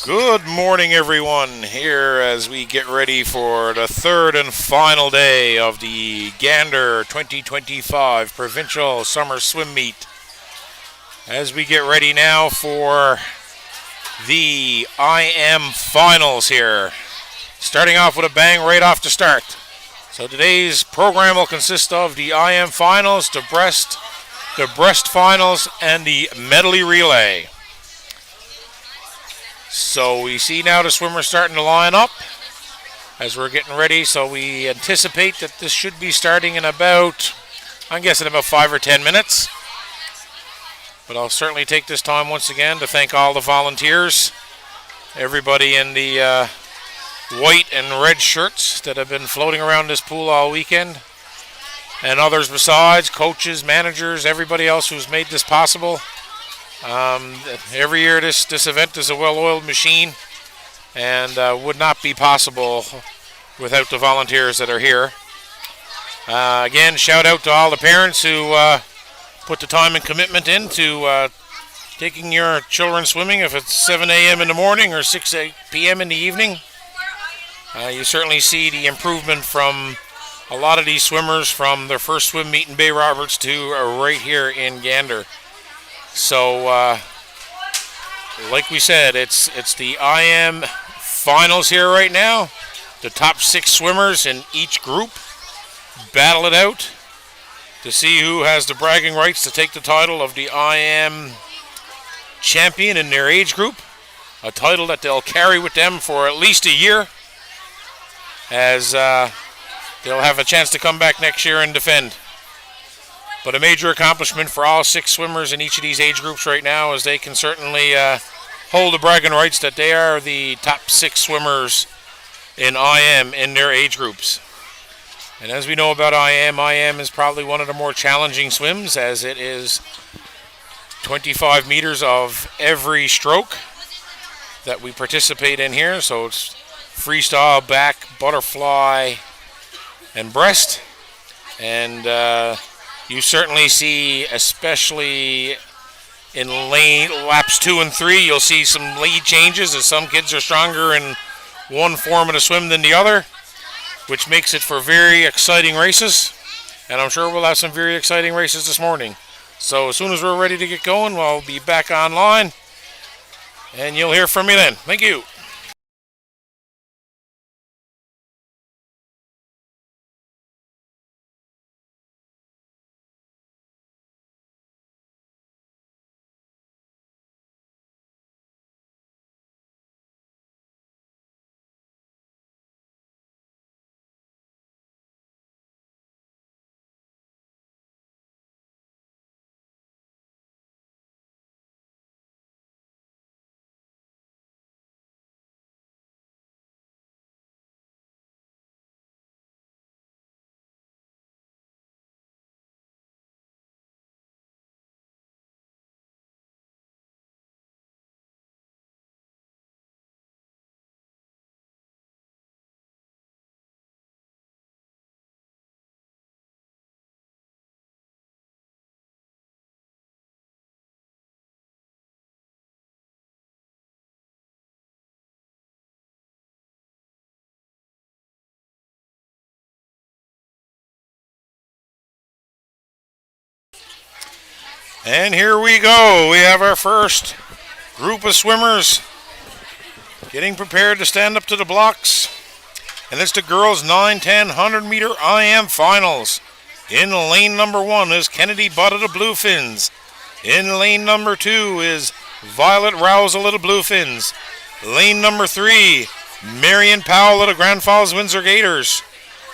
Good morning, everyone, here as we get ready for the third and final day of the Gander 2025 Provincial Summer Swim Meet. As we get ready now for the IM Finals here, starting off with a bang right off the start. So today's program will consist of the IM Finals, the breast finals, and the medley relay. So we see now the swimmers starting to line up as we're getting ready. So we anticipate that this should be starting in about, I'm guessing about 5 or 10 minutes. But I'll certainly take this time once again to thank all the volunteers, everybody in the white and red shirts that have been floating around this pool all weekend, and others besides, coaches, managers, everybody else who's made this possible. Every year this event is a well-oiled machine and would not be possible without the volunteers that are here. Again, shout out to all the parents who put the time and commitment into taking your children swimming, if it's 7 a.m. in the morning or 6 p.m. in the evening. You certainly see the improvement from a lot of these swimmers from their first swim meet in Bay Roberts to right here in Gander. So, like we said, it's the IM Finals here right now. The top 6 swimmers in each group battle it out to see who has the bragging rights to take the title of the IM champion in their age group, a title that they'll carry with them for at least a year, as they'll have a chance to come back next year and defend. But a major accomplishment for all 6 swimmers in each of these age groups right now, as they can certainly hold the bragging rights that they are the top 6 swimmers in IM in their age groups. And as we know about IM is probably one of the more challenging swims, as it is 25 meters of every stroke that we participate in here. So it's freestyle, back, butterfly, and breast. And you certainly see, especially in lane laps 2 and 3, you'll see some lead changes as some kids are stronger in one form of the swim than the other, which makes it for very exciting races. And I'm sure we'll have some very exciting races this morning. So as soon as we're ready to get going, we'll be back online, and you'll hear from me then. Thank you. And here we go. We have our first group of swimmers getting prepared to stand up to the blocks. And it's the girls 9, 10, 100 meter IM Finals. In lane number 1 is Kennedy Butt of the Bluefins. In lane number 2 is Violet Rousel of the Bluefins. Lane number 3, Marion Powell of the Grand Falls Windsor Gators,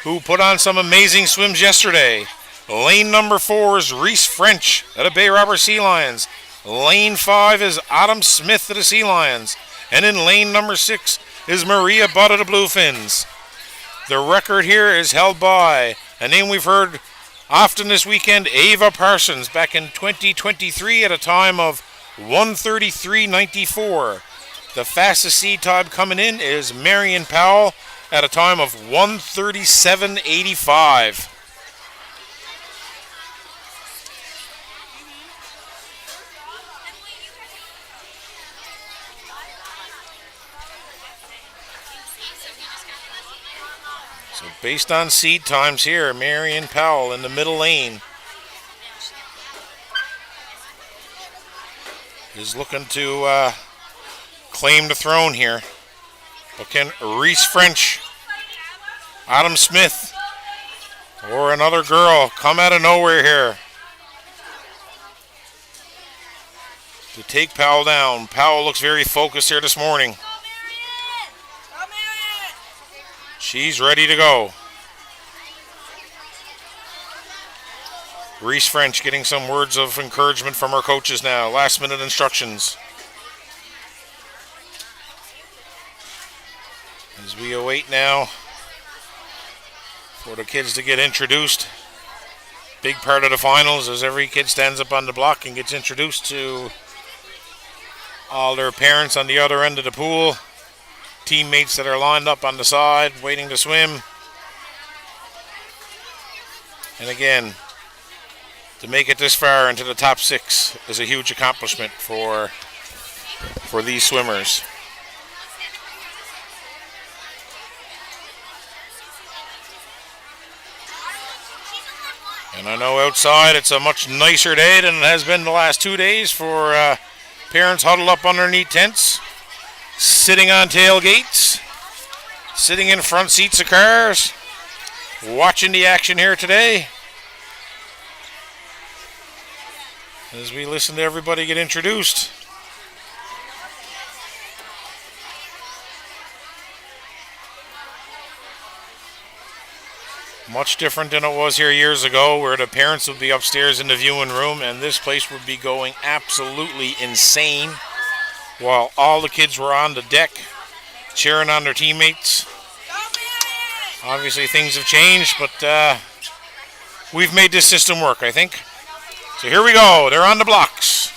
who put on some amazing swims yesterday. Lane number 4 is Reese French of the Bay Roberts Sea Lions. Lane 5 is Autumn Smith of the Sea Lions. And in lane number 6 is Maria Butt of the Bluefins. The record here is held by a name we've heard often this weekend, Ava Parsons, back in 2023 at a time of 1:33.94. The fastest seed time coming in is Marion Powell at a time of 1:37.85. Based on seed times here, Marion Powell in the middle lane is looking to claim the throne here. But can Reese French, Adam Smith, or another girl come out of nowhere here to take Powell down? Powell looks very focused here this morning. She's ready to go. Reese French getting some words of encouragement from her coaches now. Last minute instructions. As we await now for the kids to get introduced. Big part of the finals as every kid stands up on the block and gets introduced to all their parents on the other end of the pool. Teammates that are lined up on the side waiting to swim. And again, to make it this far into the top 6 is a huge accomplishment for these swimmers. And I know outside it's a much nicer day than it has been the last 2 days for parents huddled up underneath tents, sitting on tailgates, sitting in front seats of cars, watching the action here today. As we listen to everybody get introduced. Much different than it was here years ago, where the parents would be upstairs in the viewing room and this place would be going absolutely insane while all the kids were on the deck cheering on their teammates. Obviously things have changed, but we've made this system work, I think. So here we go. They're on the blocks.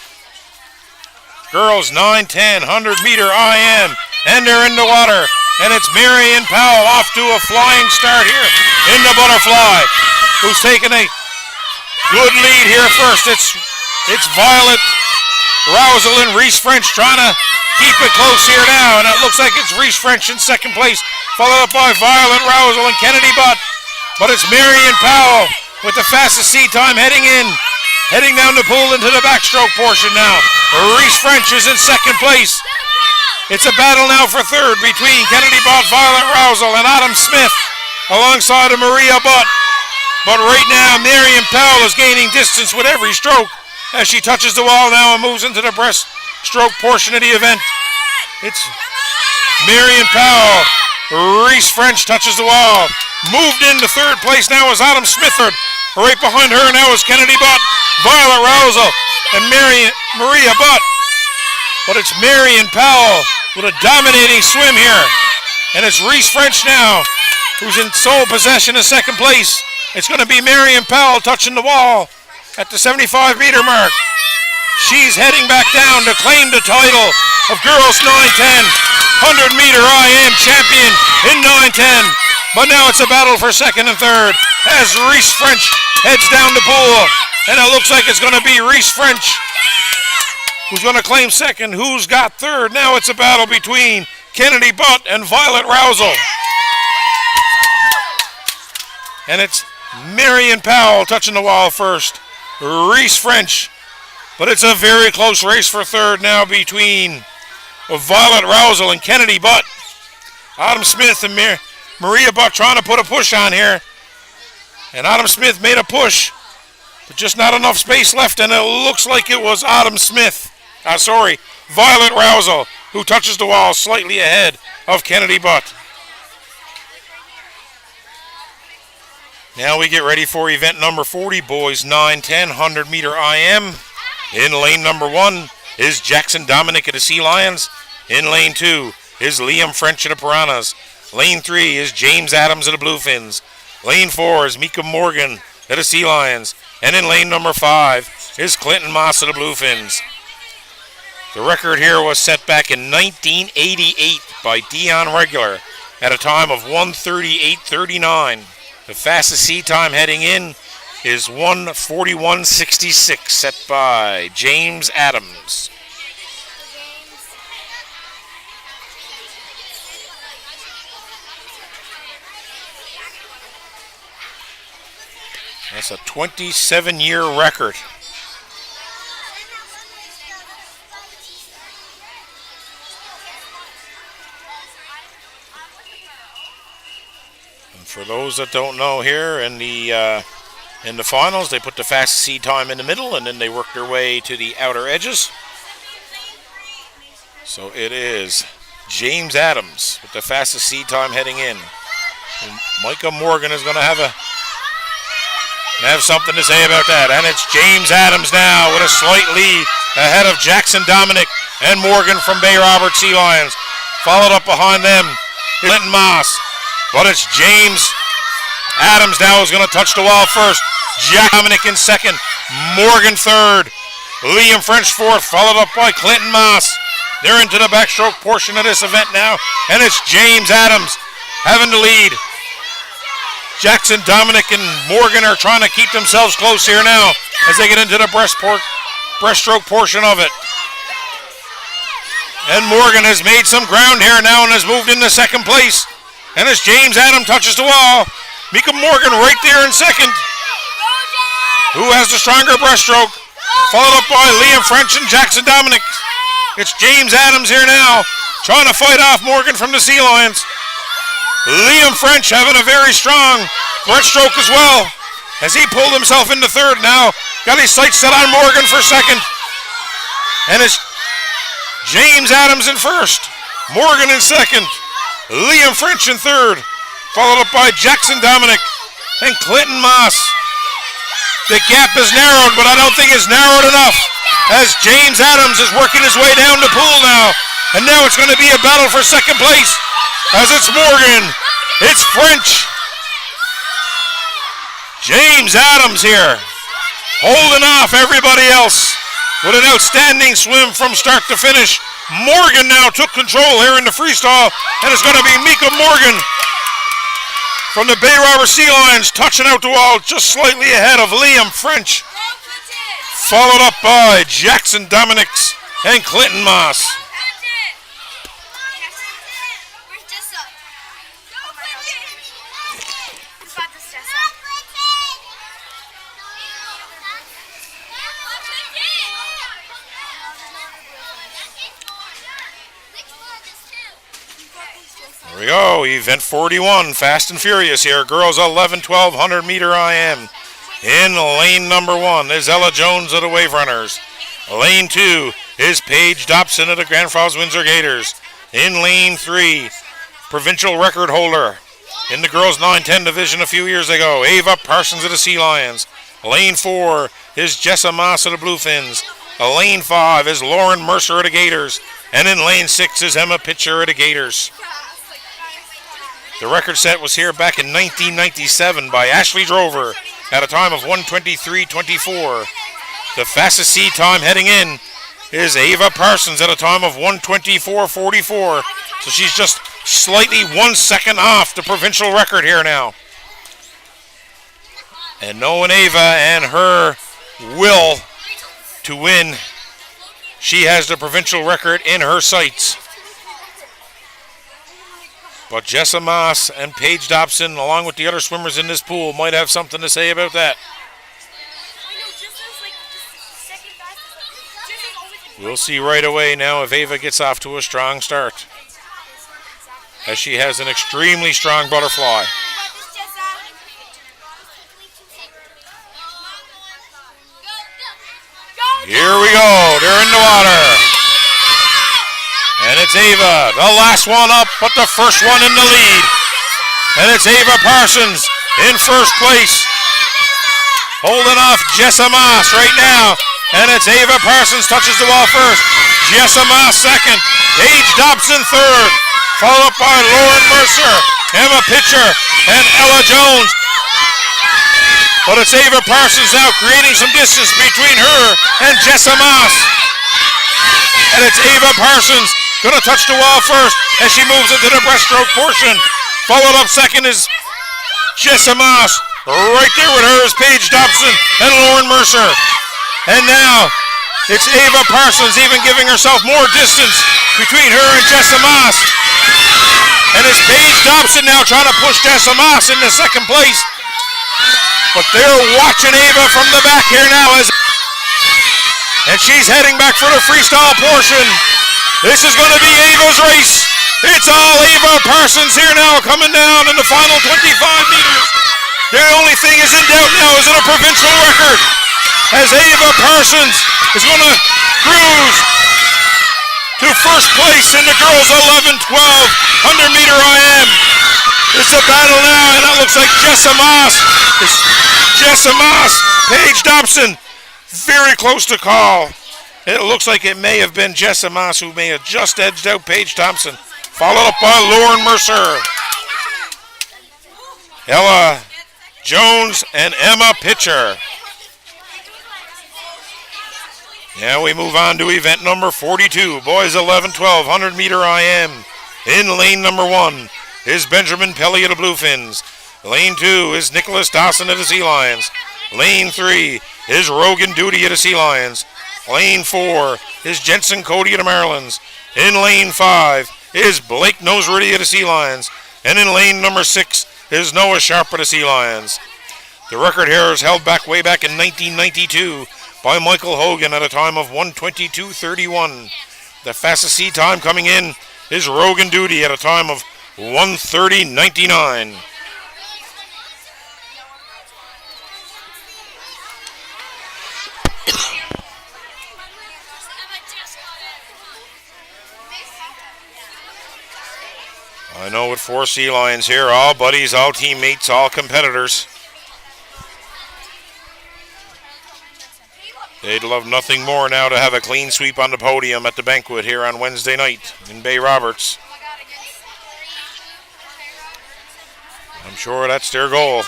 Girls 9, 10, 100 meter IM, and they're in the water. And it's Marion Powell off to a flying start here in the butterfly, who's taking a good lead here first. It's Violet Rousel and Reese French trying to keep it close here now. And it looks like it's Reese French in second place, followed up by Violet Rousel and Kennedy Butt. But it's Marion Powell with the fastest seed time heading down the pool into the backstroke portion now. Reese French is in second place. It's a battle now for third between Kennedy Butt, Violet Rousel, and Adam Smith alongside of Maria Butt. But right now, Marion Powell is gaining distance with every stroke as she touches the wall now and moves into the breaststroke portion of the event. It's Marion Powell. Reese French touches the wall. Moved into third place now is Adam Smith. Right behind her now is Kennedy Butt, Violet Rousel, and Maria Butt. But it's Marion Powell with a dominating swim here. And it's Reese French now who's in sole possession of second place. It's going to be Marion Powell touching the wall at the 75-meter mark. She's heading back down to claim the title of Girls 9-10 100-meter IM champion in 9-10. But now it's a battle for second and third as Reese French heads down the pool. And it looks like it's going to be Reese French who's going to claim second. Who's got third? Now it's a battle between Kennedy Butt and Violet Rousel. And it's Marion Powell touching the wall first. Reese French. But it's a very close race for third now between Violet Rousel and Kennedy Butt. Adam Smith and Maria Butt trying to put a push on here. And Adam Smith made a push, but just not enough space left, and it looks like it was Violet Rousel who touches the wall slightly ahead of Kennedy Butt. Now we get ready for event number 40, boys 9-10 100-meter IM. In lane number 1 is Jackson Dominic of the Sea Lions. In lane 2 is Liam French of the Piranhas. Lane 3 is James Adams of the Bluefins. Lane 4 is Mika Morgan of the Sea Lions. And in lane number 5 is Clinton Moss of the Bluefins. The record here was set back in 1988 by Dion Regular at a time of 1:38.39. The fastest seed time heading in is 1:41.66, set by James Adams. That's a 27-year record. And for those that don't know, here in the finals, they put the fastest seed time in the middle, and then they work their way to the outer edges. So it is James Adams with the fastest seed time heading in. And Micah Morgan is going to have something to say about that. And it's James Adams now with a slight lead ahead of Jackson Dominic and Morgan from Bay Robert Sea Lions. Followed up behind them, Clinton Moss. But it's James Adams now who's going to touch the wall first. Jack Dominic in second. Morgan third. Liam French fourth, followed up by Clinton Moss. They're into the backstroke portion of this event now. And it's James Adams having the lead. Jackson Dominic and Morgan are trying to keep themselves close here now as they get into the breaststroke portion of it. And Morgan has made some ground here now and has moved into second place. And as James Adams touches the wall, Mika Morgan right there in second. Who has the stronger breaststroke? Followed up by Liam French and Jackson Dominic. It's James Adams here now, trying to fight off Morgan from the Sea Lions. Liam French having a very strong breaststroke as well, as he pulled himself into third now. Got his sights set on Morgan for second. And it's James Adams in first, Morgan in second, Liam French in third, followed up by Jackson Dominic and Clinton Moss. The gap is narrowed, but I don't think it's narrowed enough, as James Adams is working his way down the pool now. And now it's going to be a battle for second place, as it's Morgan, it's French. James Adams here, holding off everybody else with an outstanding swim from start to finish. Morgan now took control here in the freestyle, and it's going to be Mika Morgan from the Bay Robert Sea Lions touching out the wall just slightly ahead of Liam French, followed up by Jackson Dominic and Clinton Moss. Here we go, event 41, Fast and Furious here. Girls 11, 1200 meter IM. In lane number 1 is Ella Jones of the Wave Runners. Lane 2 is Paige Dobson of the Grand Falls Windsor Gators. In lane 3, provincial record holder in the girls 9-10 division a few years ago, Ava Parsons of the Sea Lions. Lane 4 is Jessa Moss of the Bluefins. Lane 5 is Lauren Mercer of the Gators. And in lane 6 is Emma Pitcher of the Gators. The record set was here back in 1997 by Ashley Drover at a time of 1:23.24. The fastest seed time heading in is Ava Parsons at a time of 1:24.44. So she's just slightly 1 second off the provincial record here now. And knowing Ava and her will to win, she has the provincial record in her sights. But Jessa Moss and Paige Dobson, along with the other swimmers in this pool, might have something to say about that. We'll see right away now if Ava gets off to a strong start, as she has an extremely strong butterfly. Here we go, they're in the water. And it's Ava, the last one up, but the first one in the lead. And it's Ava Parsons in first place, holding off Jessa Moss right now. And it's Ava Parsons touches the wall first, Jessa Moss second, Paige Dobson third, followed up by Lauren Mercer, Emma Pitcher, and Ella Jones. But it's Ava Parsons now creating some distance between her and Jessa Moss. And it's Ava Parsons going to touch the wall first as she moves into the breaststroke portion. Followed up second is Jessa Moss. Right there with her is Paige Dobson and Lauren Mercer. And now it's Ava Parsons even giving herself more distance between her and Jessa Moss. And it's Paige Dobson now trying to push Jessa Moss into second place. But they're watching Ava from the back here now. And she's heading back for the freestyle portion. This is going to be Ava's race. It's all Ava Parsons here now coming down in the final 25 meters. The only thing is in doubt now is it a provincial record. As Ava Parsons is going to cruise to first place in the girls 11-12 100-meter IM. It's a battle now, and that looks like Jessa Moss. Paige Dobson, very close to call. It looks like it may have been Jessa Moss who may have just edged out Paige Thompson, followed up by Lauren Mercer. Ella Jones and Emma Pitcher. Now we move on to event number 42, boys 11-12 100-meter IM. In lane number 1 is Benjamin Pelly of the Bluefins. Lane 2 is Nicholas Dawson of the Sea Lions. Lane 3 is Rogan Duty of the Sea Lions. Lane 4 is Jensen Cody of the Marylands. In lane 5 is Blake Noseworthy of the Sea Lions. And in lane number 6 is Noah Sharp of the Sea Lions. The record here is held way back in 1992 by Michael Hogan at a time of 1:22:31. The fastest sea time coming in is Rogan Duty at a time of 1:30:99. I know with 4 Sea Lions here, all buddies, all teammates, all competitors. They'd love nothing more now to have a clean sweep on the podium at the banquet here on Wednesday night in Bay Roberts. I'm sure that's their goal.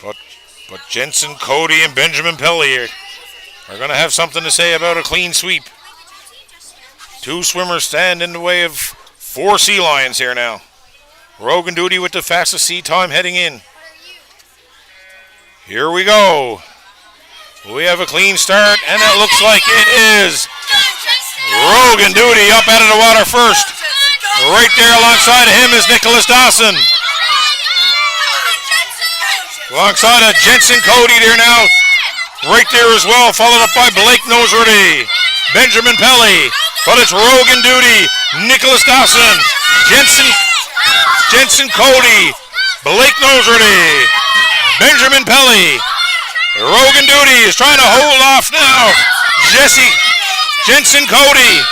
But Jensen Cody and Benjamin Pelly are going to have something to say about a clean sweep. 2 swimmers stand in the way of 4 Sea Lions here now. Rogan Duty with the fastest sea time heading in. Here we go. We have a clean start, and it looks like it is Rogan Duty up out of the water first. Right there alongside of him is Nicholas Dawson. Alongside of Jensen Cody there now. Right there as well, followed up by Blake Noseworthy, Benjamin Pelly. But it's Rogan Duty, Nicholas Dawson, Jensen Cody, Blake Noseworthy, Benjamin Pelly. Rogan Duty is trying to hold off now. Jensen Cody.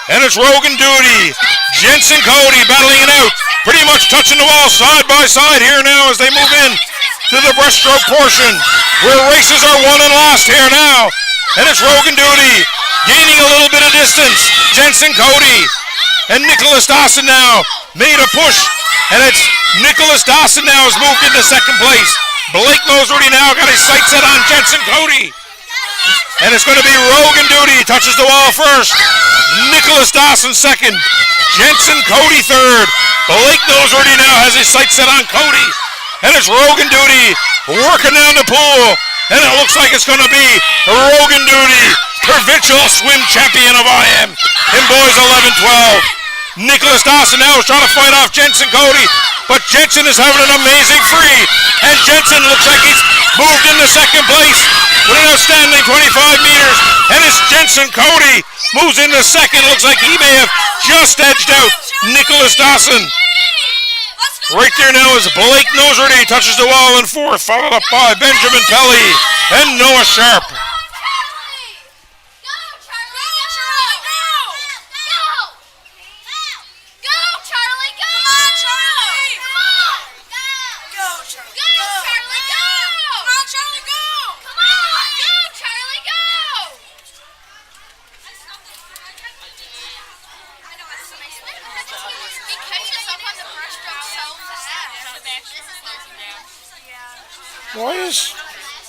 And it's Rogan Duty, Jensen Cody battling it out. Pretty much touching the wall side by side here now as they move in to the breaststroke portion where races are won and lost here now. And it's Rogan Duty gaining a little bit of distance. Jensen Cody and Nicholas Dawson now made a push. And it's Nicholas Dawson now has moved into second place. Blake Noseworthy now got his sights set on Jensen Cody. And it's going to be Rogan Duty touches the wall first. Nicholas Dawson second. Jensen Cody third. Blake Noseworthy now has his sights set on Cody. And it's Rogan Duty working down the pool. And it looks like it's going to be Rogan Duty, provincial swim champion of IM in boys 11-12. Nicholas Dawson now is trying to fight off Jensen Cody, but Jensen is having an amazing free. And Jensen looks like he's moved into second place with an outstanding 25 meters. And it's Jensen Cody moves into second. Looks like he may have just edged out Nicholas Dawson. Right there now is Blake Noseworthy touches the wall in fourth, followed up by Benjamin Pelly and Noah Sharp.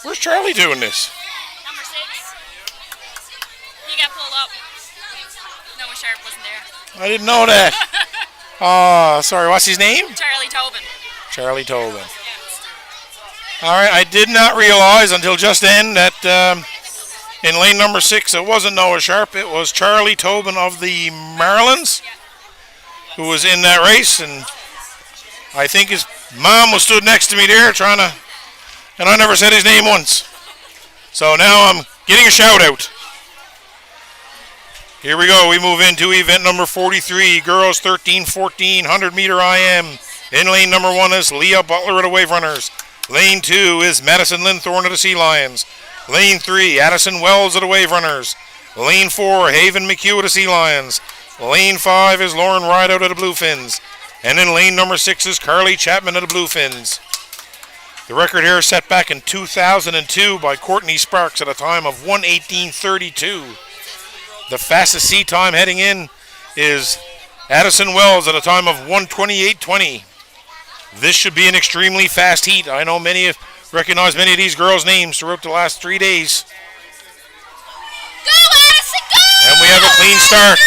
Where's Charlie doing this? Number 6. He got pulled up. Noah Sharp wasn't there. I didn't know that. Oh, sorry. What's his name? Charlie Tobin. Charlie Tobin. All right. I did not realize until just then that In lane number 6, it wasn't Noah Sharp. It was Charlie Tobin of the Marylands who was in that race. And I think his mom was stood next to me there trying to, and I never said his name once. So now I'm getting a shout out. Here we go. We move into event number 43, girls 13-14, 100-meter IM. In lane number 1 is Leah Butler of the Wave Runners. Lane 2 is Madison Linthorne of the Sea Lions. Lane 3, Addison Wells of the Wave Runners. Lane 4, Haven McHugh of the Sea Lions. Lane 5 is Lauren Rideout of the Bluefins. And in lane number 6 is Carly Chapman of the Bluefins. The record here is set back in 2002 by Courtney Sparks at a time of 1:18:32. The fastest seat time heading in is Addison Wells at a time of 1:28:20. This should be an extremely fast heat. I know many have recognized many of these girls' names throughout the last 3 days. Go, Addison, go! And we have a clean start.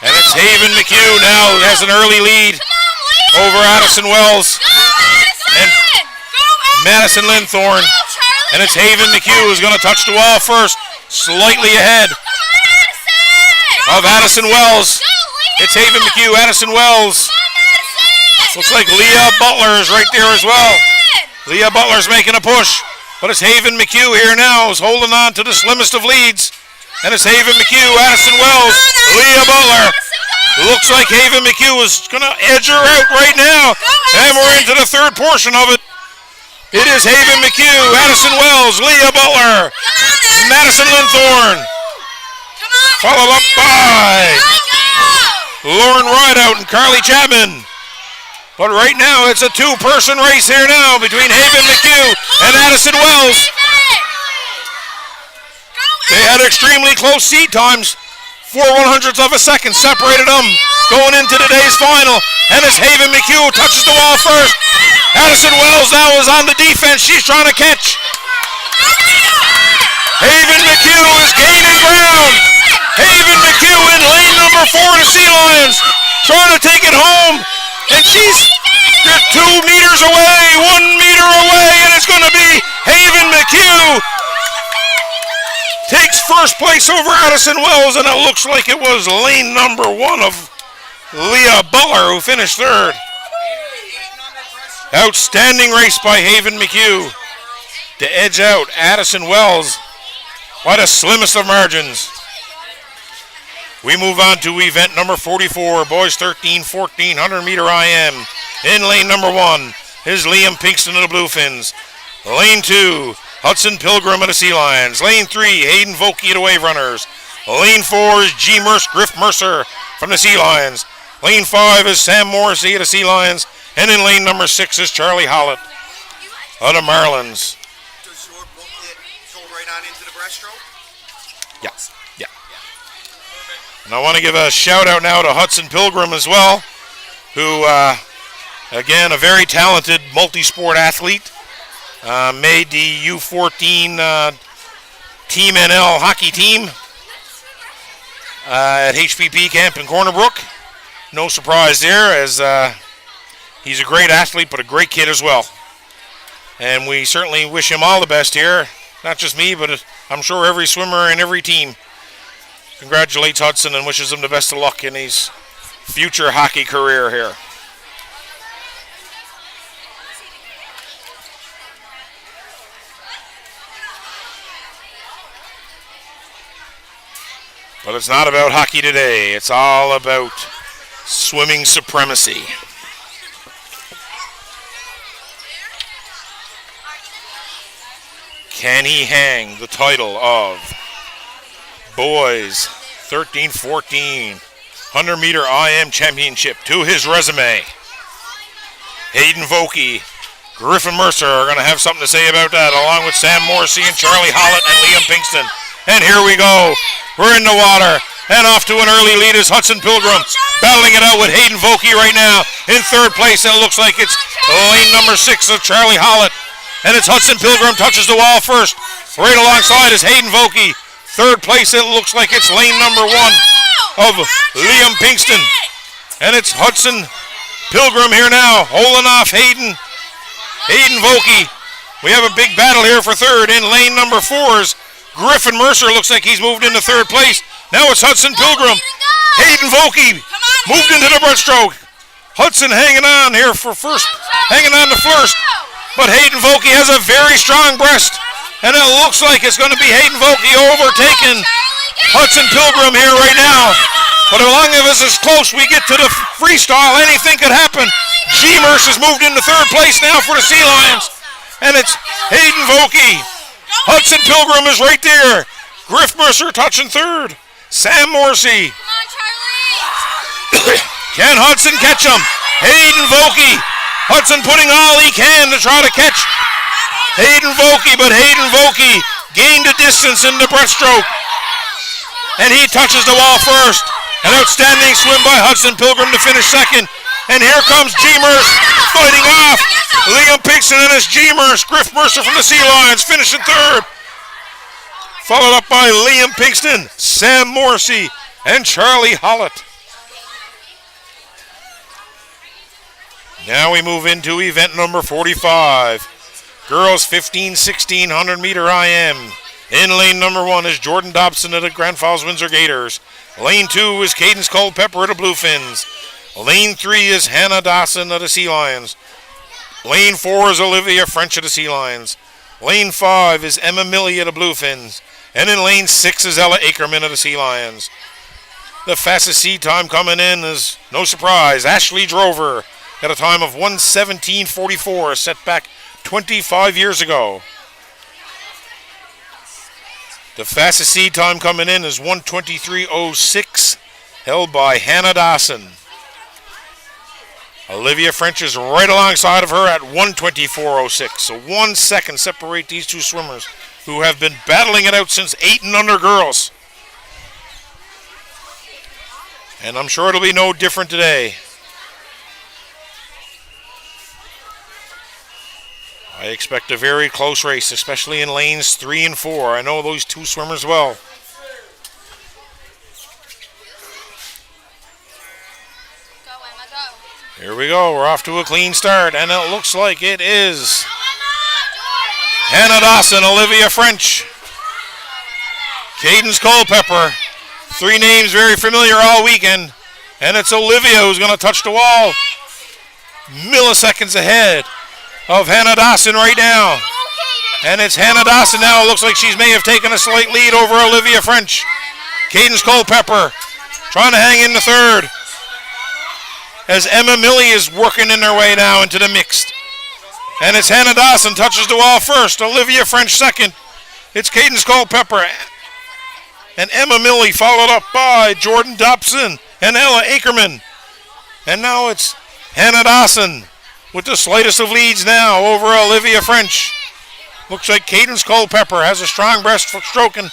And it's Haven McHugh now who has an early lead over Addison Wells and Madison Linthorne. And it's Haven McHugh who's going to touch the wall first, slightly ahead of Addison Wells. It's Haven McHugh, Addison Wells. Looks like Leah Butler is right there as well. Leah Butler's making a push, but it's Haven McHugh here now who's holding on to the slimmest of leads. And it's Haven McHugh, Addison Wells, Leah Butler. Looks like Haven McHugh is going to edge her out right now. And we're into the third portion of it. It is Haven McHugh, Addison Wells, Leah Butler, Madison Linthorne. Followed up by Lauren Rideout and Carly Chapman. But right now it's a two-person race here now between Haven McHugh and Addison Wells. They had extremely close seat times. 4/100ths of a second separated them going into today's final. And as Haven McHugh touches the wall first, Addison Wells now is on the defense. She's trying to catch. Haven McHugh is gaining ground. Haven McHugh in lane number 4 to Sea Lions, trying to take it home. And she's 2 meters away, 1 meter away, and it's going to be Haven McHugh takes first place over Addison Wells, and it looks like it was lane number 1 of Leah Butler who finished third. Outstanding race by Haven McHugh to edge out Addison Wells by the slimmest of margins. We move on to event number 44, boys 13-14, 100-meter IM. In lane number 1 is Liam Pinkston of the Bluefins. Lane 2, Hudson Pilgrim of the Sea Lions. Lane 3, Hayden Vokey of the Wave Runners. Lane 4 is Griff Mercer from the Sea Lions. Lane 5 is Sam Morrissey of the Sea Lions. And in lane number 6 is Charlie Hollett of the Marylands. Does your booklet go right on into the breaststroke? Yeah. And I want to give a shout out now to Hudson Pilgrim as well, who, again, a very talented multi-sport athlete. Made the U14 Team NL hockey team at HPP camp in Corner Brook. No surprise there, as he's a great athlete, but a great kid as well. And we certainly wish him all the best here. Not just me, but I'm sure every swimmer and every team congratulates Hudson and wishes him the best of luck in his future hockey career here. But it's not about hockey today. It's all about swimming supremacy. Can he hang the title of boys 13-14 100-meter IM championship to his resume? Hayden Vokey, Griffin Mercer are going to have something to say about that, along with Sam Morrissey and Charlie Hollett and Liam Pinkston. And here we go. We're in the water. And off to an early lead is Hudson Pilgrim, battling it out with Hayden Vokey right now. In third place, and it looks like it's lane number 6 of Charlie Hollett. And it's Hudson Pilgrim touches the wall first. Right alongside is Hayden Vokey. Third place, it looks like it's lane number 1 of Liam Pinkston. And it's Hudson Pilgrim here now, holding off Hayden Vokey. We have a big battle here for third. In lane number 4 is Griffin Mercer looks like he's moved into third place. Now it's Hudson Pilgrim. Hayden Volkey moved into the breaststroke. Hudson hanging on here for first, hanging on to first. But Hayden Volkey has a very strong breast. And it looks like it's going to be Hayden Volkey overtaking Hudson Pilgrim here right now. But as long as it's close, we get to the freestyle, anything could happen. G-Merce has moved into third place now for the Sea Lions. And it's Hayden Volkey. Hudson Pilgrim is right there. Griff Mercer touching third. Sam Morrissey. Can Hudson catch him? Hayden Volkey. Hudson putting all he can to try to catch Hayden Volkey, but Hayden Volkey gained a distance in the breaststroke. And he touches the wall first. An outstanding swim by Hudson Pilgrim to finish second. And here comes G-Merce fighting off Liam Pinkston and his G-Merce. Griff Mercer from the Sea Lions finishing third. Followed up by Liam Pinkston, Sam Morrissey, and Charlie Hollett. Now we move into event number 45. Girls 15-16 meter IM. In lane number 1 is Jordan Dobson of the Grand Falls Windsor Gators. Lane 2 is Cadence Culpepper of the Bluefins. Lane 3 is Hannah Dawson of the Sea Lions. Lane 4 is Olivia French of the Sea Lions. Lane 5 is Emma Millie of the Bluefins. And in lane 6 is Ella Ackerman of the Sea Lions. The fastest seed time coming in is, no surprise, Ashley Drover at a time of 1:17:44, set back 25 years ago. The fastest seed time coming in is 1:23:06, held by Hannah Dawson. Olivia French is right alongside of her at 1:24:06. So 1 second separate these two swimmers who have been battling it out since 8 and under girls. And I'm sure it'll be no different today. I expect a very close race, especially in lanes 3 and 4. I know those two swimmers well. Here we go. We're off to a clean start, and it looks like it is Hannah Dawson, Olivia French, Cadence Culpepper. 3 names very familiar all weekend, and it's Olivia who's going to touch the wall. Milliseconds ahead of Hannah Dawson right now. And it's Hannah Dawson now. It looks like she may have taken a slight lead over Olivia French. Cadence Culpepper trying to hang in the third, as Emma Millie is working in her way now into the mixed. And it's Hannah Dawson touches the wall first. Olivia French second. It's Cadence Culpepper and Emma Millie, followed up by Jordan Dobson and Ella Ackerman. And now it's Hannah Dawson with the slightest of leads now over Olivia French. Looks like Cadence Culpepper has a strong breaststroke and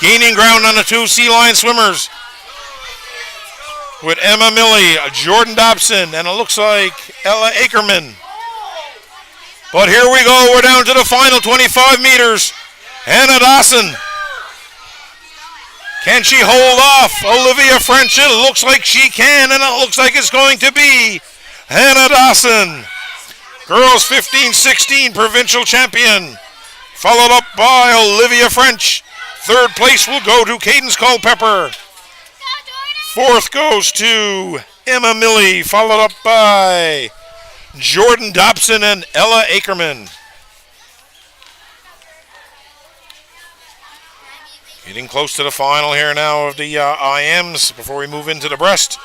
gaining ground on the 2 Sea Lion swimmers, with Emma Millie, Jordan Dobson, and it looks like Ella Ackerman. But here we go. We're down to the final 25 meters. Hannah Dawson. Can she hold off Olivia French? It looks like she can, and it looks like it's going to be Hannah Dawson, girls 15-16 provincial champion, followed up by Olivia French. Third place will go to Cadence Culpepper. Fourth goes to Emma Millie, followed up by Jordan Dobson and Ella Ackerman. Getting close to the final here now of the IMs before we move into the breast.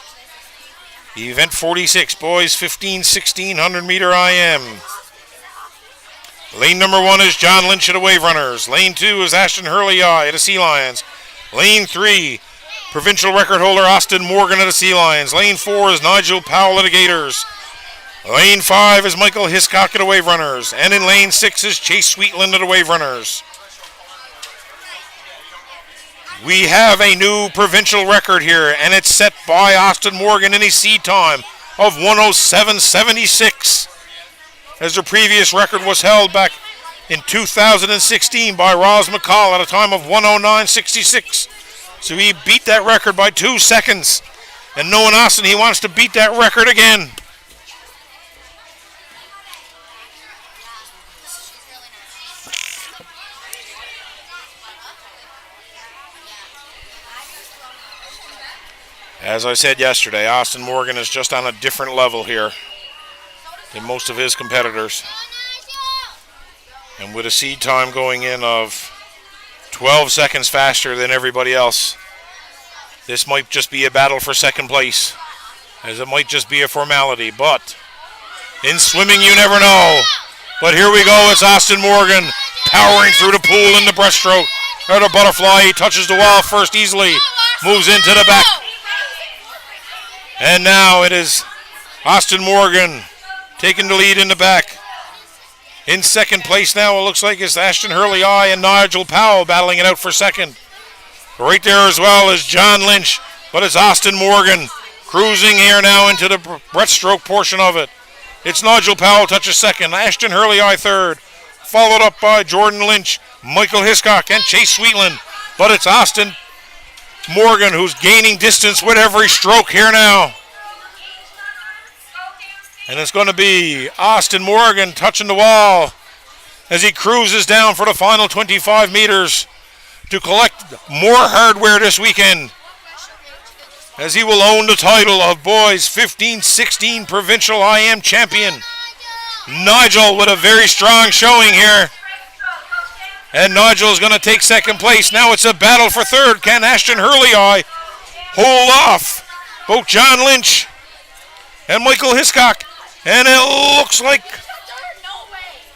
Event 46, boys 15-16 meter IM. Lane number 1 is John Lynch of the Wave Runners. Lane 2 is Ashton Hurley of the Sea Lions. Lane 3, provincial record holder Austin Morgan of the Sea Lions. Lane 4 is Nigel Powell of the Gators. Lane 5 is Michael Hiscock of the Wave Runners. And in lane 6 is Chase Sweetland of the Wave Runners. We have a new provincial record here, and it's set by Austin Morgan in his seed time of 1:07:76. As the previous record was held back in 2016 by Ross McCall at a time of 1:09:66. So he beat that record by 2 seconds. And knowing Austin, he wants to beat that record again. As I said yesterday, Austin Morgan is just on a different level here than most of his competitors. And with a seed time going in of 12 seconds faster than everybody else, this might just be a battle for second place, as it might just be a formality. But in swimming, you never know. But here we go. It's Austin Morgan powering through the pool in the breaststroke. Or the butterfly. He touches the wall first easily. Moves into the back. And now it is Austin Morgan taking the lead in the back. In second place now, it looks like it's Ashton Hurley-I and Nigel Powell battling it out for second. Right there as well is John Lynch, but it's Austin Morgan cruising here now into the breaststroke portion of it. It's Nigel Powell touches second, Ashton Hurley-I third, followed up by Jordan Lynch, Michael Hiscock, and Chase Sweetland. But it's Austin Morgan who's gaining distance with every stroke here now. And it's going to be Austin Morgan touching the wall as he cruises down for the final 25 meters to collect more hardware this weekend, as he will own the title of boys 15-16 provincial IM champion. Nigel with a very strong showing here. And Nigel is going to take second place. Now it's a battle for third. Can Ashton Hurley-I hold off both John Lynch and Michael Hiscock? And it looks like,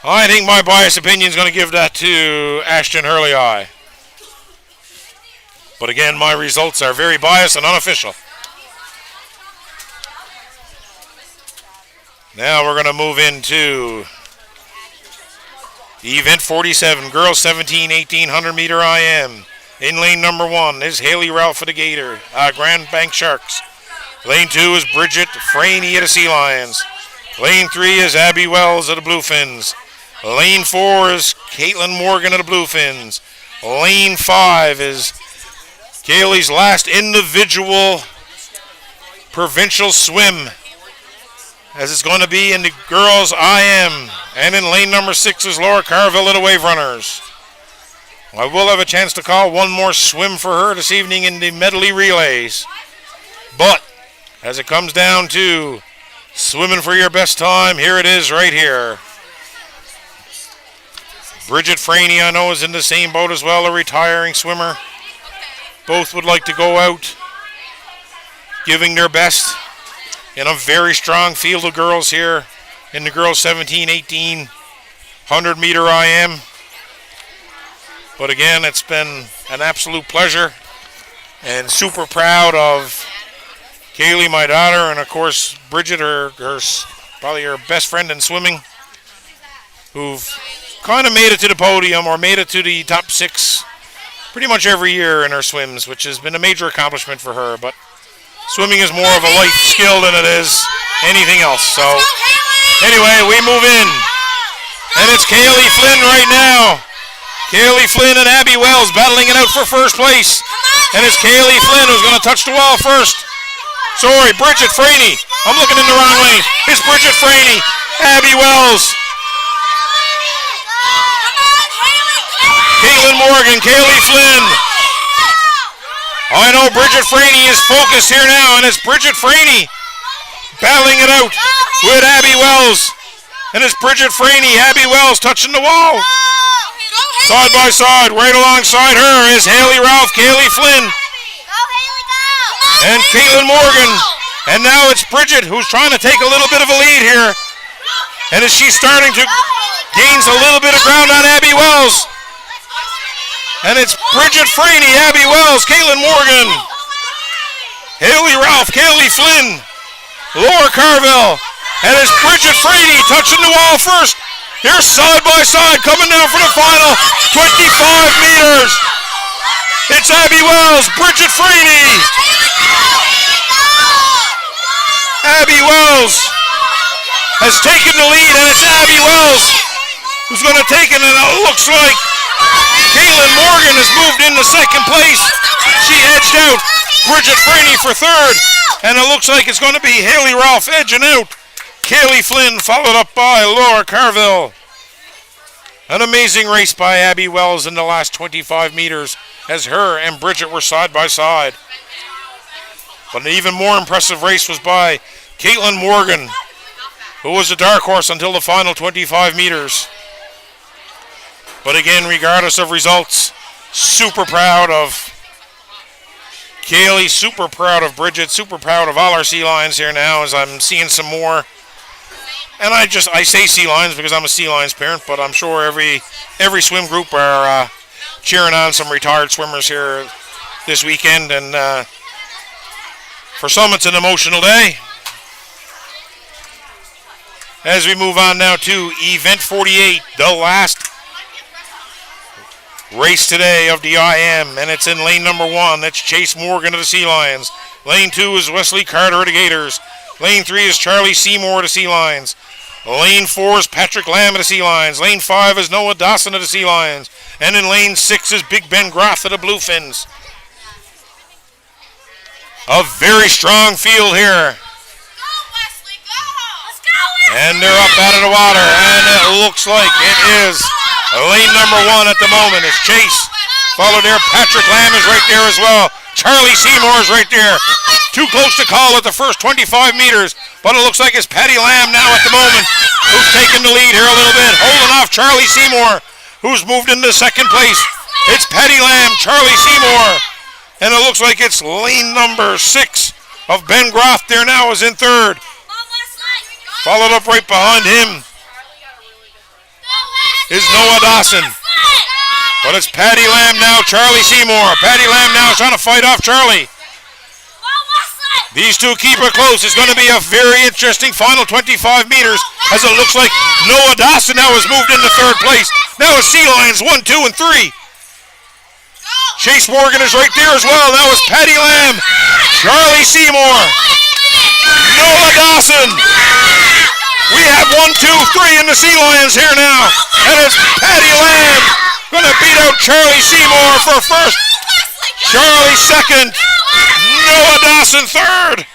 I think my biased opinion is going to give that to Ashton Hurley-I. But again, my results are very biased and unofficial. Now we're going to move into event 47, girls 17, 1800 meter IM. In lane number 1 is Haley Ralph of the Gator, Grand Bank Sharks. Lane 2 is Bridget Franey of the Sea Lions. Lane 3 is Abby Wells of the Bluefins. Lane 4 is Caitlin Morgan of the Bluefins. Lane 5 is Kaylee's last individual provincial swim, as it's going to be in the girls IM. And in lane number 6 is Laura Carville of the Wave Runners. I will have a chance to call one more swim for her this evening in the medley relays. But as it comes down to swimming for your best time, here it is right here. Bridget Franey, I know, is in the same boat as well, a retiring swimmer. Both would like to go out giving their best in a very strong field of girls here in the girls 17, 18, 100 meter IM. But again, it's been an absolute pleasure, and super proud of Kaylee, my daughter, and of course Bridget, her probably her best friend in swimming, who've kind of made it to the podium or made it to the top 6 pretty much every year in her swims, which has been a major accomplishment for her. But swimming is more of a life skill than it is anything else. So anyway, we move in, and it's Kaylee Flynn right now. Kaylee Flynn and Abby Wells battling it out for first place, and it's Kaylee Flynn who's going to touch the wall first. Sorry, Bridget Franey. I'm looking in the wrong lane. It's Bridget Franey, Abby Wells, Caitlin Morgan, Kaylee Flynn. I know Bridget Franey is focused here now, and it's Bridget Franey battling it out with Abby Wells. And it's Bridget Franey, Abby Wells touching the wall. Side by side, right alongside her is Haley Ralph, Kaylee Flynn, and Caitlin Morgan. And now it's Bridget who's trying to take a little bit of a lead here. And as she's starting to gain a little bit of ground on Abby Wells. And it's Bridget Franey, Abby Wells, Caitlin Morgan, Haley Ralph, Kaylee Flynn, Laura Carville, and it's Bridget Franey touching the wall first. They're side by side coming down for the final 25 meters. It's Abby Wells, Bridget Franey. Abby Wells has taken the lead, and it's Abby Wells who's going to take it, and it looks like Caitlin Morgan has moved into second place. She edged out Bridget Franey for third, and it looks like it's going to be Haley Ralph edging out Kaylee Flynn, followed up by Laura Carville. An amazing race by Abby Wells in the last 25 meters, as her and Bridget were side by side. But an even more impressive race was by Caitlin Morgan, who was a dark horse until the final 25 meters. But again, regardless of results, super proud of Kaylee, super proud of Bridget, super proud of all our sea lions here now as I'm seeing some more. And I say sea lions because I'm a sea lions parent, but I'm sure every swim group are cheering on some retired swimmers here this weekend. And for some, it's an emotional day. As we move on now to Event 48, the last race today of the IM, and it's in lane number 1. That's Chase Morgan of the Sea Lions. Lane 2 is Wesley Carter of the Gators. Lane 3 is Charlie Seymour of the Sea Lions. Lane 4 is Patrick Lamb of the Sea Lions. Lane 5 is Noah Dawson of the Sea Lions. And in lane 6 is Big Ben Groth of the Bluefins. A very strong field here. And they're up out of the water, and it looks like it is lane number 1 at the moment. It's Chase. Followed there, Patrick Lamb is right there as well. Charlie Seymour is right there. Too close to call at the first 25 meters, but it looks like it's Patty Lamb now at the moment, who's taking the lead here a little bit, holding off Charlie Seymour, who's moved into second place. It's Patty Lamb, Charlie Seymour, and it looks like it's lane number 6 of Ben Groth there now is in third. Followed up right behind him is Noah Dawson. But it's Patty Lamb now, Charlie Seymour. Patty Lamb now is trying to fight off Charlie. These two keep it close. It's going to be a very interesting final 25 meters as it looks like Noah Dawson now has moved into third place. Now it's Sea Lions 1, 2, and 3. Chase Morgan is right there as well. Now it's Patty Lamb, Charlie Seymour, Noah Dawson. We have 1, 2, 3 in the Sea Lions here now. And it's Patty Lamb going to beat out Charlie Seymour for first. Charlie second. Noah Dawson third.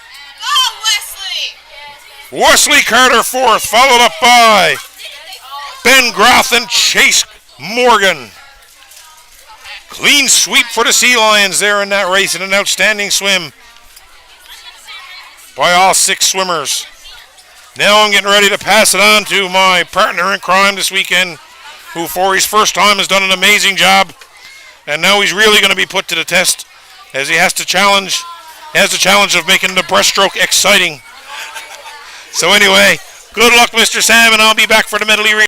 Wesley Carter fourth, followed up by Ben Groth and Chase Morgan. Clean sweep for the Sea Lions there in that race, and an outstanding swim by all 6 swimmers. Now I'm getting ready to pass it on to my partner in crime this weekend, who for his first time has done an amazing job, and now he's really going to be put to the test as he has the challenge of making the breaststroke exciting. So anyway, good luck, Mr. Sam, and I'll be back for the medley race.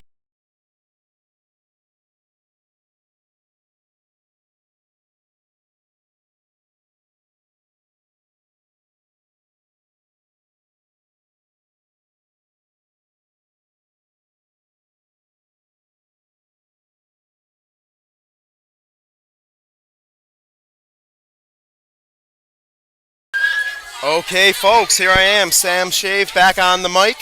Okay, folks, here I am, Sam Shave, back on the mic.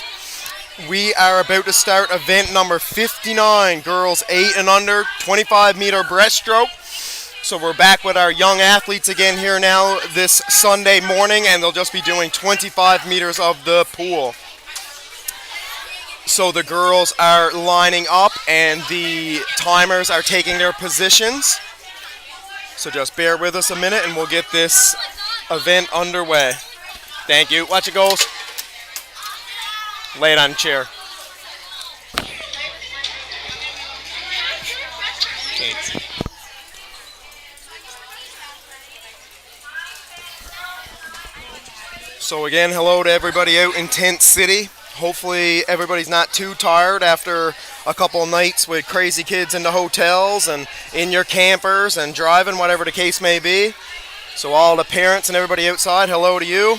We are about to start event number 59, girls 8 and under, 25-meter breaststroke. So we're back with our young athletes again here now this Sunday morning, and they'll just be doing 25 meters of the pool. So the girls are lining up, and the timers are taking their positions. So just bear with us a minute, and we'll get this event underway. Thank you. Watch it goes. Lay it on the chair. So again, hello to everybody out in Tent City. Hopefully everybody's not too tired after a couple of nights with crazy kids in the hotels and in your campers and driving, whatever the case may be. So all the parents and everybody outside, hello to you.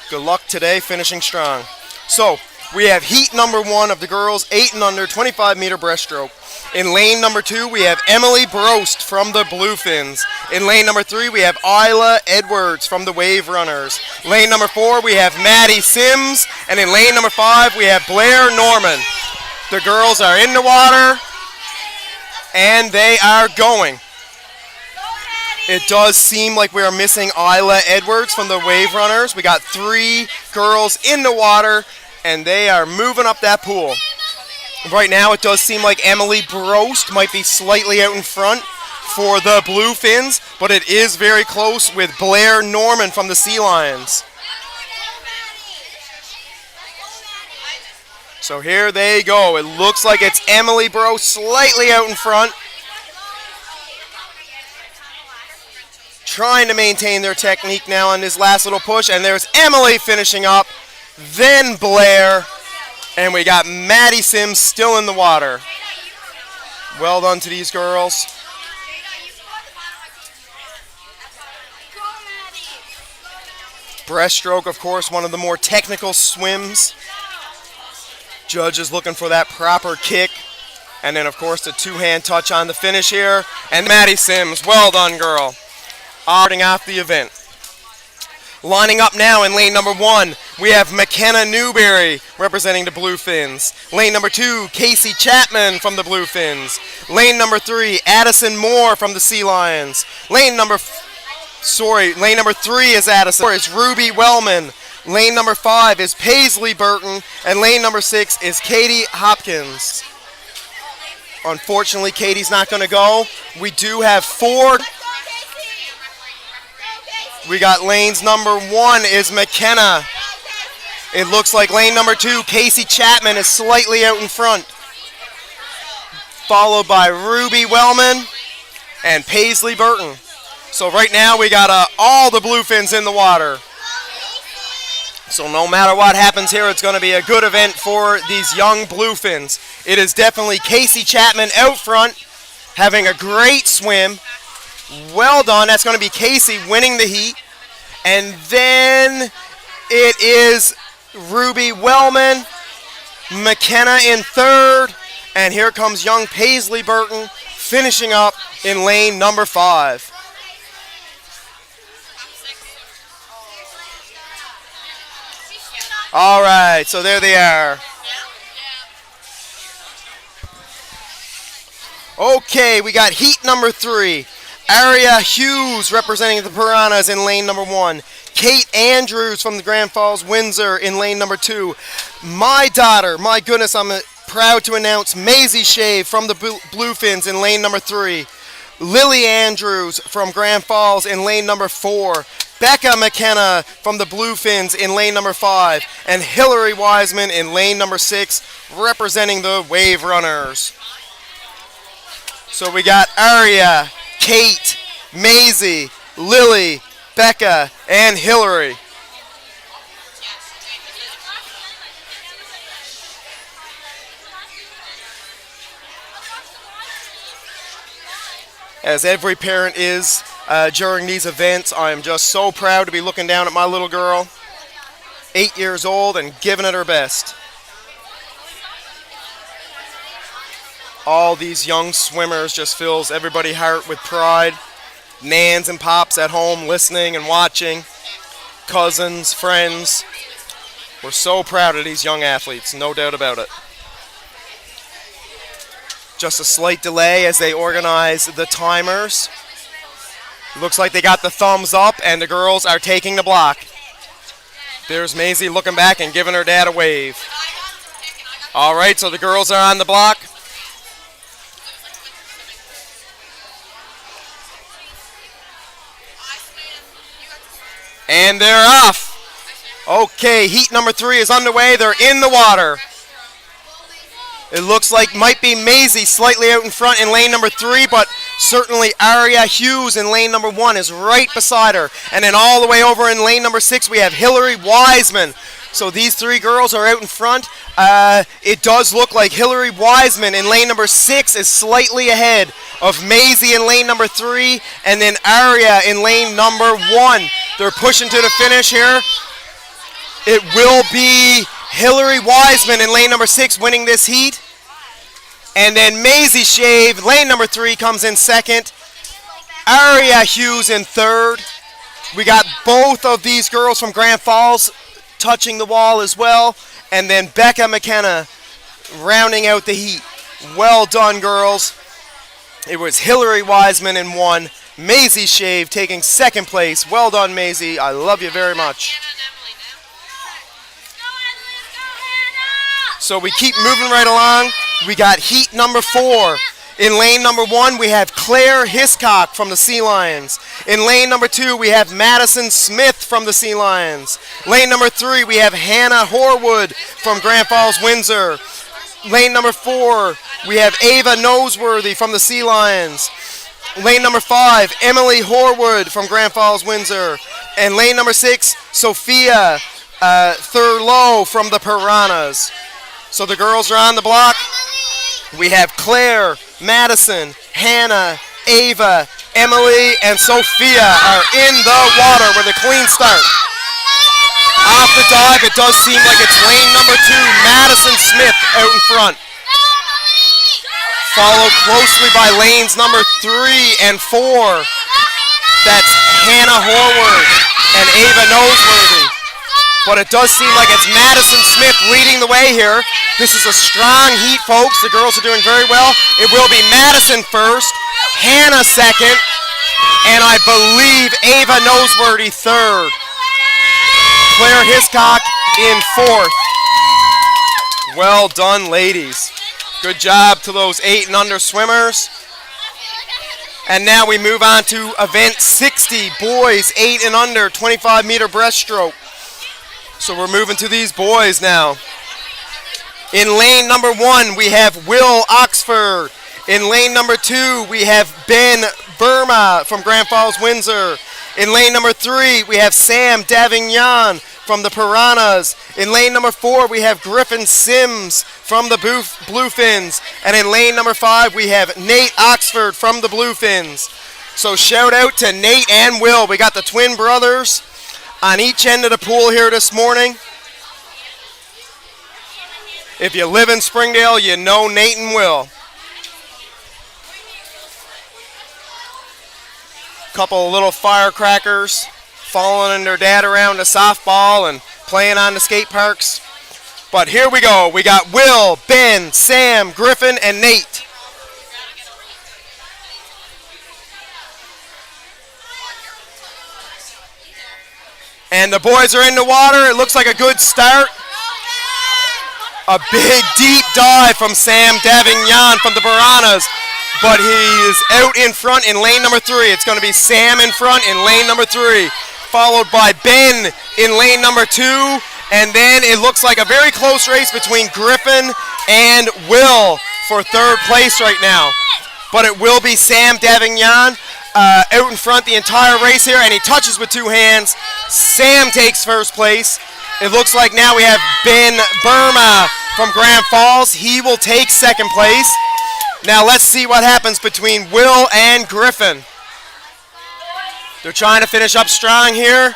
Good luck today, finishing strong. So we have heat number 1 of the girls 8 and under 25-meter breaststroke. In lane number 2, we have Emily Brost from the Bluefins. In lane number 3, we have Isla Edwards from the Wave Runners. Lane number 4, we have Maddie Sims. And in lane number 5, we have Blair Norman. The girls are in the water, and they are going. It does seem like we are missing Isla Edwards from the Wave Runners. We got 3 girls in the water, and they are moving up that pool. Right now, it does seem like Emily Brost might be slightly out in front. for the Bluefins, but it is very close with Blair Norman from the Sea Lions. So here they go. It looks like it's Emily Bro slightly out in front. Trying to maintain their technique now on this last little push. And there's Emily finishing up. Then Blair. And we got Maddie Sims still in the water. Well done to these girls. Breaststroke, of course, one of the more technical swims. Judges looking for that proper kick. And then, of course, the two-hand touch on the finish here. And Maddie Sims, well done, girl. Starting off the event. Lining up now in lane number 1, we have McKenna Newberry representing the Bluefins. Lane number 2, Casey Chapman from the Bluefins. Lane number 3, Addison Moore from the Sea Lions. Lane number 3 is Addison. It's Ruby Wellman. Lane number 5 is Paisley Burton, and lane number 6 is Katie Hopkins. Unfortunately, Katie's not going to go. We do have 4. We got lanes number 1 is McKenna. It looks like lane number 2, Casey Chapman, is slightly out in front. Followed by Ruby Wellman and Paisley Burton. So right now we got all the Bluefins in the water. So no matter what happens here, it's going to be a good event for these young Bluefins. It is definitely Casey Chapman out front, having a great swim. Well done. That's going to be Casey winning the heat. And then it is Ruby Wellman, McKenna in third. And here comes young Paisley Burton finishing up in lane number 5. All right, so there they are. Okay, we got heat number 3. Aria Hughes representing the Piranhas in lane number 1. Kate Andrews from the Grand Falls Windsor in lane number 2. My daughter, my goodness, I'm proud to announce Maisie Shave from the Bluefins in lane number 3. Lily Andrews from Grand Falls in lane number 4. Becca McKenna from the Bluefins in lane number 5. And Hillary Wiseman in lane number 6 representing the Wave Runners. So we got Aria, Kate, Maisie, Lily, Becca, and Hillary. As every parent is during these events, I am just so proud to be looking down at my little girl, 8 years old, and giving it her best. All these young swimmers just fills everybody's heart with pride. Nans and pops at home listening and watching. Cousins, friends. We're so proud of these young athletes, no doubt about it. Just a slight delay as they organize the timers. Looks like they got the thumbs up and the girls are taking the block. There's Maisie looking back and giving her dad a wave. All right, so the girls are on the block. And they're off. Okay, heat number 3 is underway. They're in the water. It looks like might be Maisie slightly out in front in lane number 3, but certainly Aria Hughes in lane number 1 is right beside her. And then all the way over in lane number 6, we have Hillary Wiseman. So these 3 girls are out in front. It does look like Hillary Wiseman in lane number 6 is slightly ahead of Maisie in lane number 3, and then Aria in lane number 1. They're pushing to the finish here. It will be Hillary Wiseman in lane number 6 winning this heat. And then Maisie Shave, lane number 3, comes in second. Aria Hughes in third. We got both of these girls from Grand Falls touching the wall as well. And then Becca McKenna rounding out the heat. Well done, girls. It was Hillary Wiseman in 1. Maisie Shave taking second place. Well done, Maisie. I love you very much. So we keep moving right along. We got heat number 4. In lane number 1, we have Claire Hiscock from the Sea Lions. In lane number 2, we have Madison Smith from the Sea Lions. Lane number 3, we have Hannah Horwood from Grand Falls Windsor. Lane number 4, we have Ava Noseworthy from the Sea Lions. Lane number 5, Emily Horwood from Grand Falls Windsor. And lane number 6, Sophia Thurlow from the Piranhas. So the girls are on the block. We have Claire, Madison, Hannah, Ava, Emily, and Sophia are in the water with a clean start. Off the dive, it does seem like it's lane number 2, Madison Smith out in front. Followed closely by lanes number 3 and 4. That's Hannah Horwood and Ava Noseworthy. But it does seem like it's Madison Smith leading the way here. This is a strong heat, folks. The girls are doing very well. It will be Madison first, Hannah second, and I believe Ava Noseworthy third. Claire Hiscock in fourth. Well done, ladies. Good job to those 8 and under swimmers. And now we move on to event 60, boys 8 and under, 25-meter breaststroke. So we're moving to these boys now. In lane number 1, we have Will Oxford. In lane number 2, we have Ben Burma from Grand Falls Windsor. In lane number 3, we have Sam Davignon from the Piranhas. In lane number 4, we have Griffin Sims from the Bluefins. And in lane number 5, we have Nate Oxford from the Bluefins. So shout out to Nate and Will. We got the twin brothers on each end of the pool here this morning. If you live in Springdale, you know Nate and Will. Couple of little firecrackers following their dad around the softball and playing on the skate parks. But here we go. We got Will, Ben, Sam, Griffin, and Nate. And the boys are in the water. It looks like a good start. A big, deep dive from Sam Davignon from the Piranhas. But he is out in front in lane number 3. It's going to be Sam in front in lane number 3. Followed by Ben in lane number 2. And then it looks like a very close race between Griffin and Will for third place right now. But it will be Sam Davignon out in front the entire race here, and he touches with 2 hands. Sam takes first place. It looks like now we have Ben Burma from Grand Falls. He will take second place. Now let's see what happens between Will and Griffin. They're trying to finish up strong here.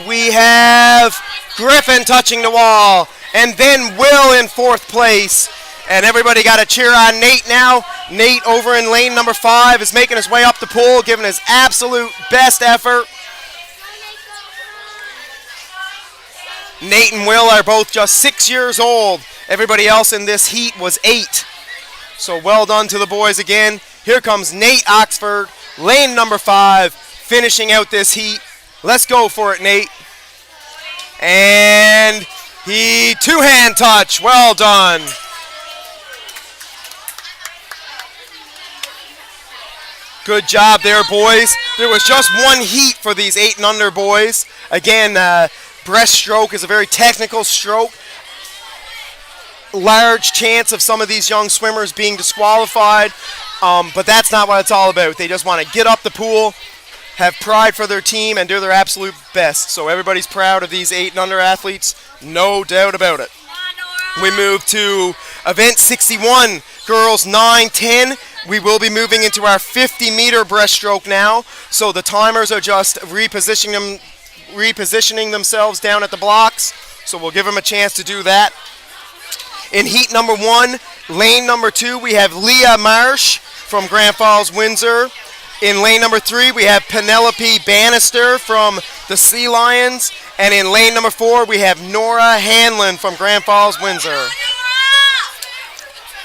We have Griffin touching the wall, and then Will in fourth place. And everybody got to cheer on Nate now. Nate over in lane number 5 is making his way up the pool, giving his absolute best effort. Nate and Will are both just 6 years old. Everybody else in this heat was 8. So well done to the boys again. Here comes Nate Oxford, lane number 5, finishing out this heat. Let's go for it, Nate. And he 2-hand touch. Well done. Good job there, boys. There was just one heat for these 8 and under boys. Again, breaststroke is a very technical stroke. Large chance of some of these young swimmers being disqualified, but that's not what it's all about. They just want to get up the pool, have pride for their team, and do their absolute best. So everybody's proud of these 8 and under athletes, no doubt about it. We move to event 61, girls 9-10. We will be moving into our 50-meter breaststroke now. So the timers are just repositioning themselves down at the blocks. So we'll give them a chance to do that. In heat number 1, lane number 2, we have Leah Marsh from Grand Falls Windsor. In lane number 3, we have Penelope Bannister from the Sea Lions. And in lane number 4, we have Nora Hanlon from Grand Falls Windsor.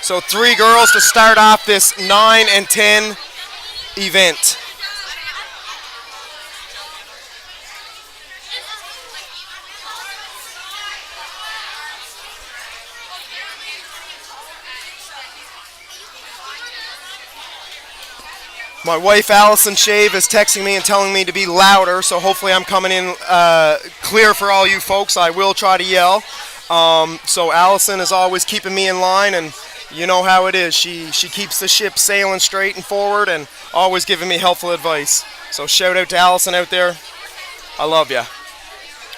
So 3 girls to start off this 9 and 10 event. My wife Allison Shave is texting me and telling me to be louder, so hopefully I'm coming in clear for all you folks. I will try to yell. So Allison is always keeping me in line, and you know how it is. She keeps the ship sailing straight and forward and always giving me helpful advice. So shout out to Allison out there. I love ya.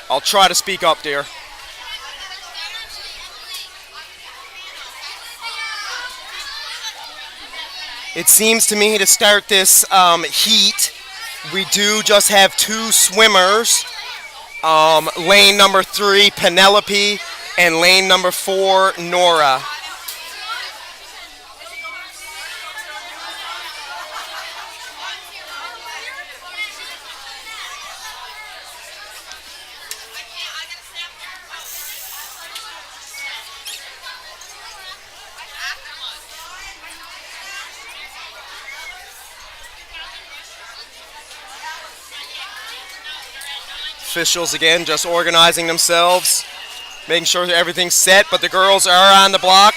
I'll try to speak up, dear. It seems to me to start this heat, we do just have 2 swimmers. Lane number 3, Penelope, and lane number 4, Nora. Officials again just organizing themselves, making sure that everything's set, but the girls are on the block.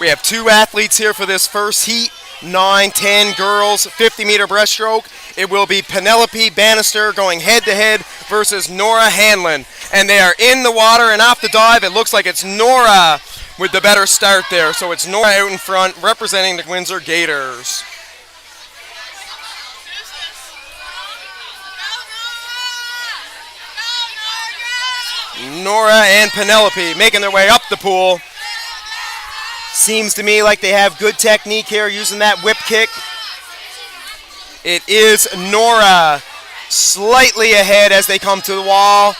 We have 2 athletes here for this first heat, 9-10 girls, 50-meter breaststroke. It will be Penelope Bannister going head-to-head versus Nora Hanlon. And they are in the water and off the dive. It looks like it's Nora with the better start there. So it's Nora out in front representing the Windsor Gators. Nora and Penelope making their way up the pool. Seems to me like they have good technique here using that whip kick. It is Nora slightly ahead as they come to the wall.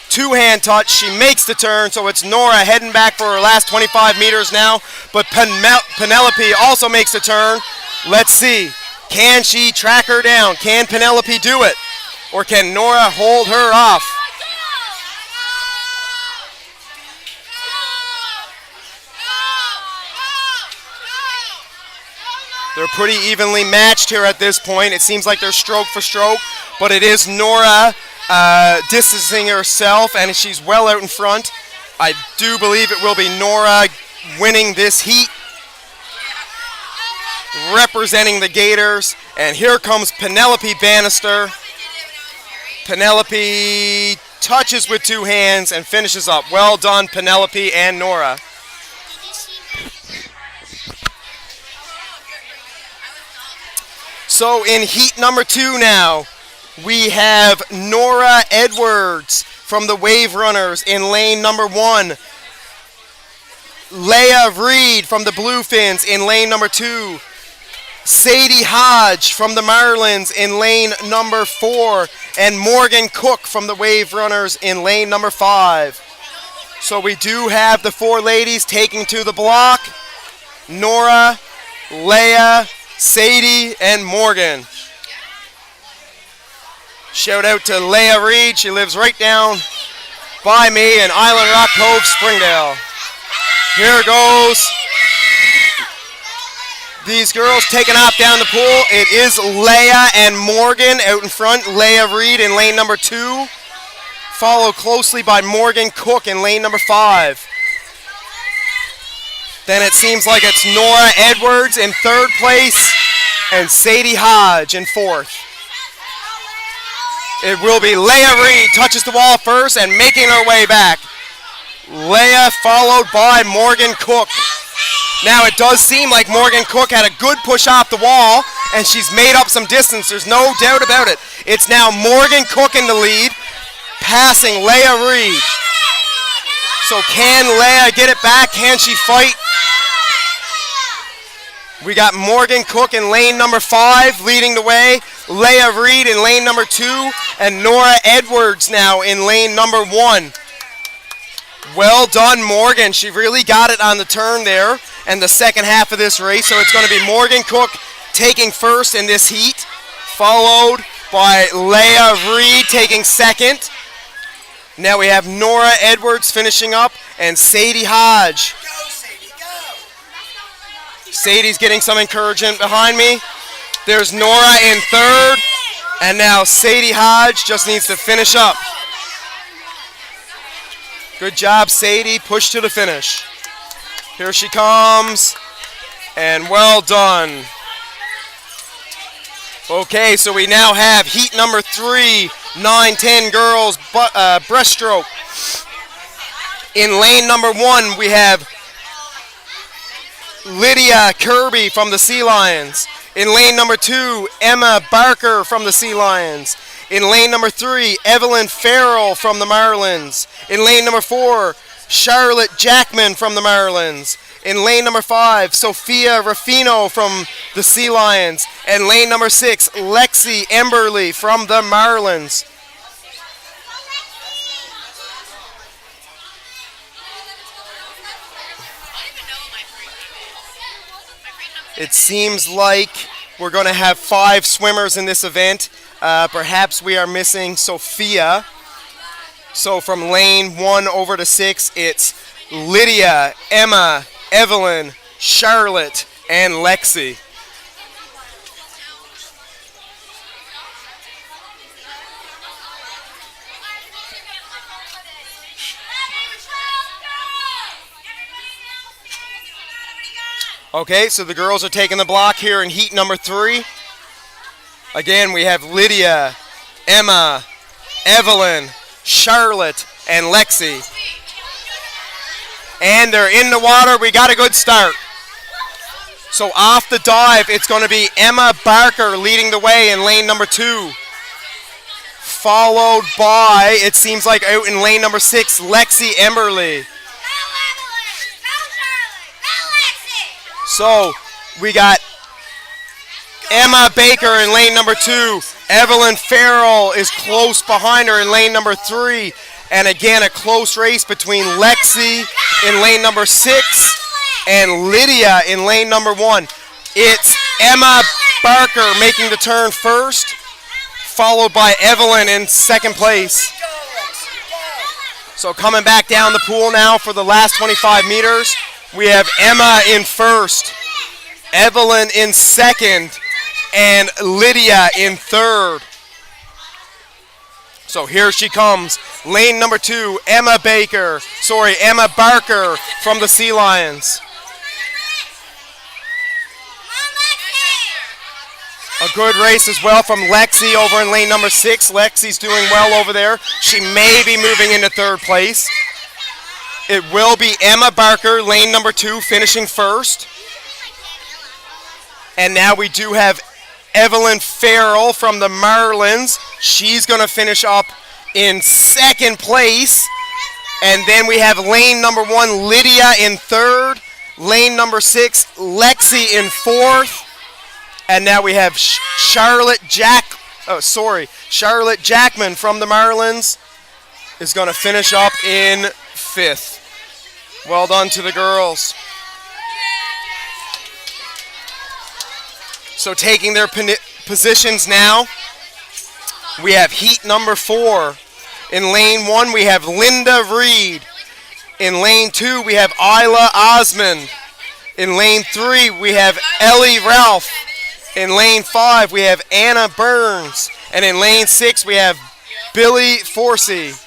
2-hand touch. She makes the turn, so it's Nora heading back for her last 25 meters now. But Penelope also makes the turn. Let's see. Can she track her down? Can Penelope do it? Or can Nora hold her off? They're pretty evenly matched here at this point. It seems like they're stroke for stroke, but it is Nora distancing herself, and she's well out in front. I do believe it will be Nora winning this heat, representing the Gators. And here comes Penelope Bannister. Penelope touches with 2 hands and finishes up. Well done, Penelope and Nora. So in heat number 2 now, we have Nora Edwards from the Wave Runners in lane number 1. Leah Reed from the Bluefins in lane number 2. Sadie Hodge from the Marlins in lane number 4. And Morgan Cook from the Wave Runners in lane number 5. So we do have the 4 ladies taking to the block. Nora, Leah, Sadie, and Morgan. Shout out to Leah Reed. She lives right down by me in Island Rock Cove, Springdale. Here goes these girls taking off down the pool. It is Leah and Morgan out in front. Leah Reed in lane number 2. Followed closely by Morgan Cook in lane number 5. Then it seems like it's Nora Edwards in 3rd place and Sadie Hodge in 4th. It will be Leah Reed, touches the wall first and making her way back. Leah followed by Morgan Cook. Now it does seem like Morgan Cook had a good push off the wall and she's made up some distance. There's no doubt about it. It's now Morgan Cook in the lead, passing Leah Reed. So can Leah get it back? Can she fight? We got Morgan Cook in lane number 5 leading the way. Leah Reed in lane number 2. And Nora Edwards now in lane number 1. Well done, Morgan. She really got it on the turn there and the second half of this race. So it's going to be Morgan Cook taking first in this heat, followed by Leah Reed taking 2nd. Now we have Nora Edwards finishing up and Sadie Hodge. Sadie's getting some encouragement behind me. There's Nora in 3rd. And now Sadie Hodge just needs to finish up. Good job, Sadie. Push to the finish. Here she comes. And well done. Okay, so we now have heat number 3, 9-10 girls breaststroke. In lane number 1, we have Lydia Kirby from the Sea Lions. In lane number 2, Emma Barker from the Sea Lions. In lane number 3, Evelyn Farrell from the Marlins. In lane number 4, Charlotte Jackman from the Marlins. In lane number 5, Sophia Ruffino from the Sea Lions. And lane number 6, Lexi Emberly from the Marlins. It seems like we're going to have 5 swimmers in this event. Perhaps we are missing Sophia. So from lane 1 over to 6, it's Lydia, Emma, Evelyn, Charlotte, and Lexi. Okay, so the girls are taking the block here in heat number 3. Again, we have Lydia, Emma, Evelyn, Charlotte, and Lexi. And they're in the water. We got a good start. So off the dive, it's going to be Emma Barker leading the way in lane number 2. Followed by, it seems like out in lane number 6, Lexi Emberly. So we got Emma Baker in lane number 2. Evelyn Farrell is close behind her in lane number 3. And again, a close race between Lexi in lane number 6 and Lydia in lane number 1. It's Emma Barker making the turn first, followed by Evelyn in second place. So coming back down the pool now for the last 25 meters. We have Emma in first, Evelyn in second, and Lydia in third. So here she comes, lane number 2, Emma Barker from the Sea Lions. A good race as well from Lexi over in lane number 6. Lexi's doing well over there. She may be moving into third place. It will be Emma Barker, lane number 2, finishing first. And now we do have Evelyn Farrell from the Marlins. She's going to finish up in second place. And then we have lane number 1, Lydia in third. Lane number 6, Lexi in fourth. And now we have Charlotte Jackman from the Marlins is going to finish up in fifth. Well done to the girls. So taking their positions now, we have heat number 4. In lane 1, we have Linda Reed. In lane 2, we have Isla Osmond. In lane 3, we have Ellie Ralph. In lane 5, we have Anna Burns. And in lane 6, we have Billy Forsey.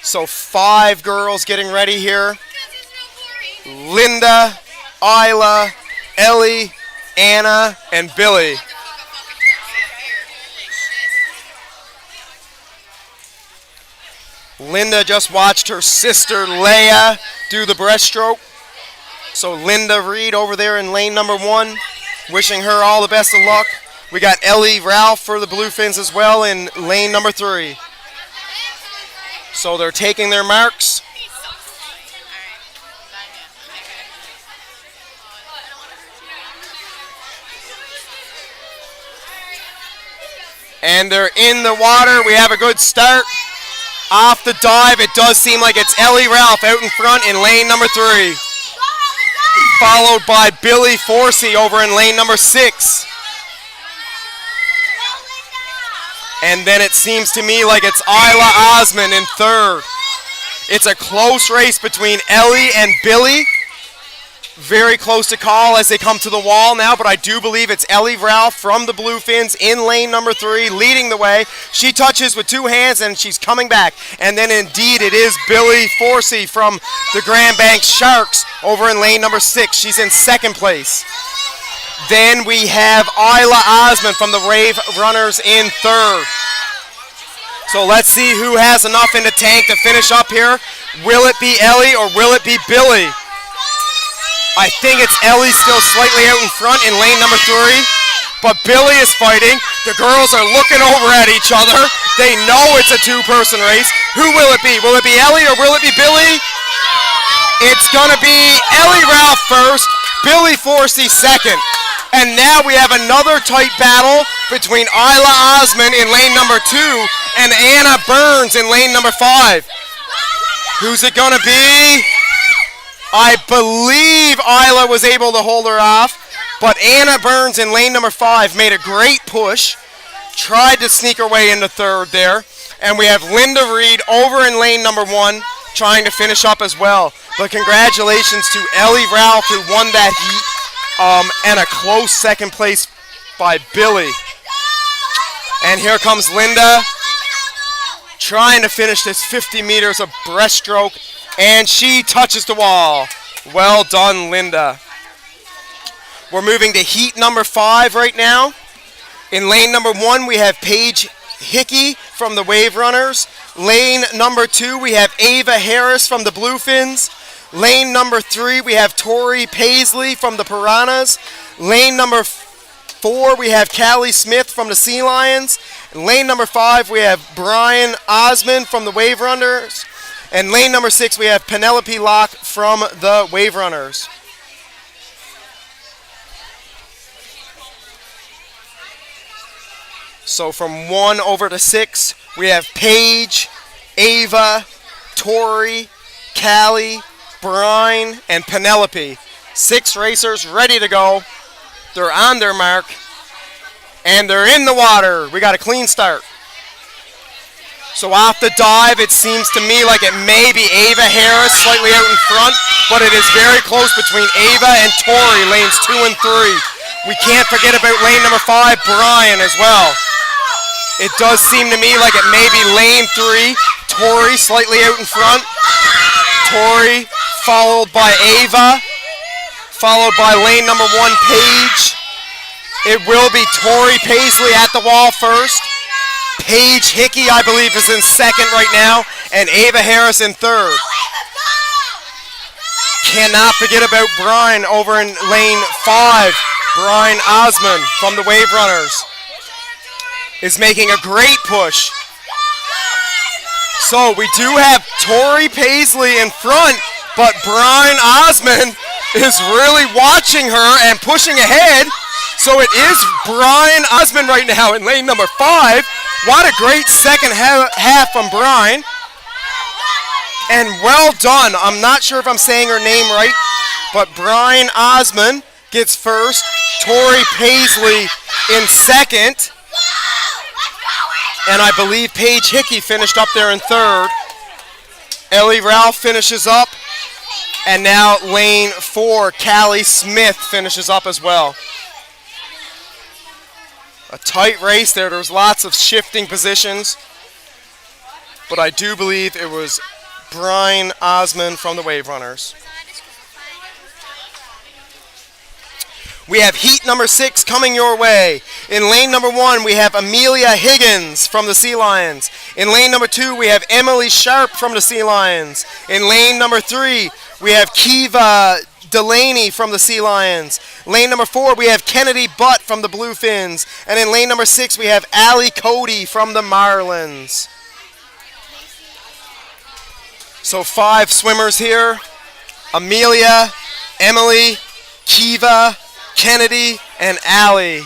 So 5 girls getting ready here. Linda, Isla, Ellie, Anna, and Billy. Linda just watched her sister Leia do the breaststroke. So Linda Reed over there in lane number 1, wishing her all the best of luck. We got Ellie Ralph for the Bluefins as well in lane number 3. So they're taking their marks. And they're in the water. We have a good start. Off the dive, it does seem like it's Ellie Ralph out in front in lane number 3. Followed by Billy Forsey over in lane number 6. And then it seems to me like it's Isla Osmond in third. It's a close race between Ellie and Billy. Very close to call as they come to the wall now, but I do believe it's Ellie Ralph from the Bluefins in lane number 3, leading the way. She touches with 2 hands and she's coming back. And then indeed it is Billy Forsey from the Grand Bank Sharks over in lane number 6. She's in second place. Then we have Isla Osmond from the Wave Runners in third. So let's see who has enough in the tank to finish up here. Will it be Ellie or will it be Billy? I think it's Ellie still slightly out in front in lane number 3. But Billy is fighting. The girls are looking over at each other. They know it's a two-person race. Who will it be? Will it be Ellie or will it be Billy? It's going to be Ellie Ralph first, Billy Forsey second. And now we have another tight battle between Isla Osmond in lane number 2 and Anna Burns in lane number 5. Who's it going to be? I believe Isla was able to hold her off, but Anna Burns in lane number 5 made a great push, tried to sneak her way into third there, and we have Linda Reed over in lane number 1 trying to finish up as well. But congratulations to Ellie Ralph who won that heat, and a close second place by Billy. And here comes Linda trying to finish this 50 meters of breaststroke, and she touches the wall. Well done, Linda. We're moving to heat number 5 right now. In lane number 1, we have Paige Hickey from the Wave Runners. Lane number 2, we have Ava Harris from the Bluefins. Lane number 3, we have Tori Paisley from the Piranhas. Lane number 4, we have Callie Smith from the Sea Lions. And lane number 5, we have Brian Osmond from the Wave Runners. And lane number 6, we have Penelope Locke from the Wave Runners. So from 1 over to 6, we have Paige, Ava, Tori, Callie, Brian, and Penelope. 6 racers ready to go. They're on their mark, and they're in the water. We got a clean start. So off the dive, it seems to me like it may be Ava Harris slightly out in front, but it is very close between Ava and Tori, lanes 2 and 3. We can't forget about lane number 5, Brian, as well. It does seem to me like it may be lane 3, Tori slightly out in front. Tori followed by Ava, followed by lane number 1, Paige. It will be Tori Paisley at the wall first. Paige Hickey, I believe, is in second right now, and Ava Harris in third. Cannot forget about Brian over in lane 5. Brian Osmond from the Wave Runners is making a great push. So we do have Tori Paisley in front, but Brian Osmond is really watching her and pushing ahead. So it is Brian Osmond right now in lane number 5. What a great second half from Brian. And well done. I'm not sure if I'm saying her name right, but Brian Osmond gets first. Tori Paisley in second. And I believe Paige Hickey finished up there in third. Ellie Ralph finishes up. And now lane 4, Callie Smith finishes up as well. A tight race there. There was lots of shifting positions. But I do believe it was Brian Osmond from the Wave Runners. We have heat number 6 coming your way. In lane number 1, we have Amelia Higgins from the Sea Lions. In lane number 2, we have Emily Sharp from the Sea Lions. In lane number 3, we have Kiva Delaney from the Sea Lions. Lane number 4, we have Kennedy Butt from the Bluefins. And in lane number 6, we have Allie Cody from the Marlins. So 5 swimmers here. Amelia, Emily, Kiva, Kennedy, and Allie.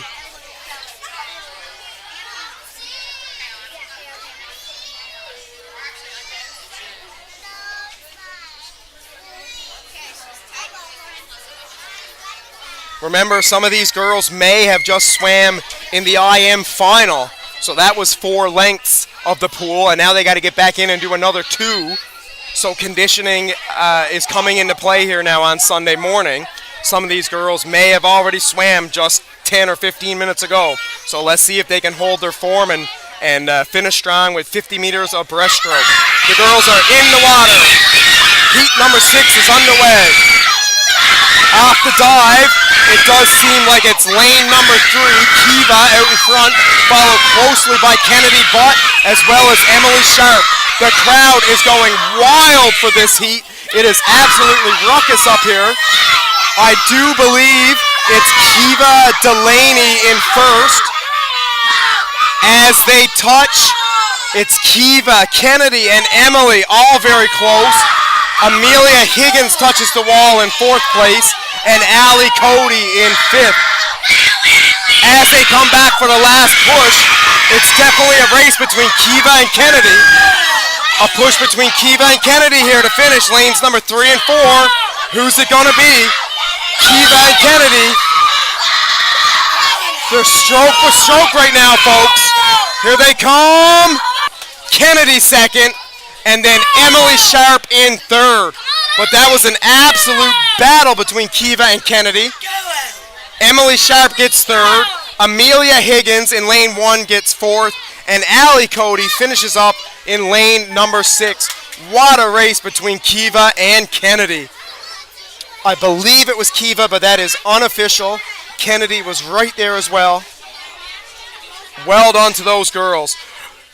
Remember, some of these girls may have just swam in the IM final. So that was 4 lengths of the pool, and now they got to get back in and do another 2. So conditioning is coming into play here now on Sunday morning. Some of these girls may have already swam just 10 or 15 minutes ago. So let's see if they can hold their form and finish strong with 50 meters of breaststroke. The girls are in the water. Heat number 6 is underway. Off the dive, it does seem like it's lane number 3, Kiva out in front, followed closely by Kennedy Butt as well as Emily Sharp. The crowd is going wild for this heat. It is absolutely ruckus up here. I do believe it's Kiva Delaney in first. As they touch, it's Kiva, Kennedy, and Emily all very close. Amelia Higgins touches the wall in 4th place, and Allie Cody in 5th. As they come back for the last push, it's definitely a race between Kiva and Kennedy. A push between Kiva and Kennedy here to finish lanes number 3 and 4. Who's it gonna be? Kiva and Kennedy. They're stroke for stroke right now, folks. Here they come. Kennedy second, and then Emily Sharp in 3rd. But that was an absolute battle between Kiva and Kennedy. Emily Sharp gets 3rd. Amelia Higgins in lane 1 gets 4th. And Allie Cody finishes up in lane number 6. What a race between Kiva and Kennedy. I believe it was Kiva, but that is unofficial. Kennedy was right there as well. Well done to those girls.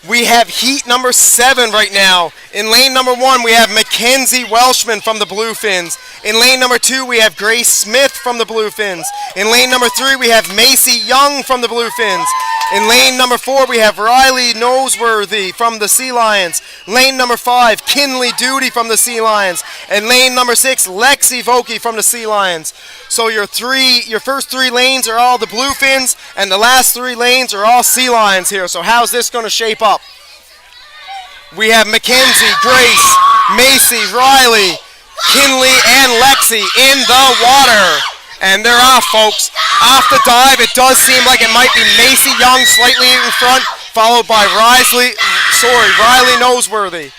We have heat number 7 right now. In lane number 1, we have Mackenzie Welshman from the Bluefins. In lane number 2, we have Grace Smith from the Bluefins. In lane number 3, we have Macy Young from the Bluefins. In lane number 4, we have Riley Noseworthy from the Sea Lions. Lane number 5, Kinley Duty from the Sea Lions. And lane number 6, Lexi Vokey from the Sea Lions. So your first 3 lanes are all the Bluefins, and the last 3 lanes are all Sea Lions here. So how's this going to shape up? We have Mackenzie, Grace, Macy, Riley, Kinley, and Lexi in the water. And they're off, folks. Off the dive, it does seem like it might be Macy Young slightly in front, followed by Riley Noseworthy.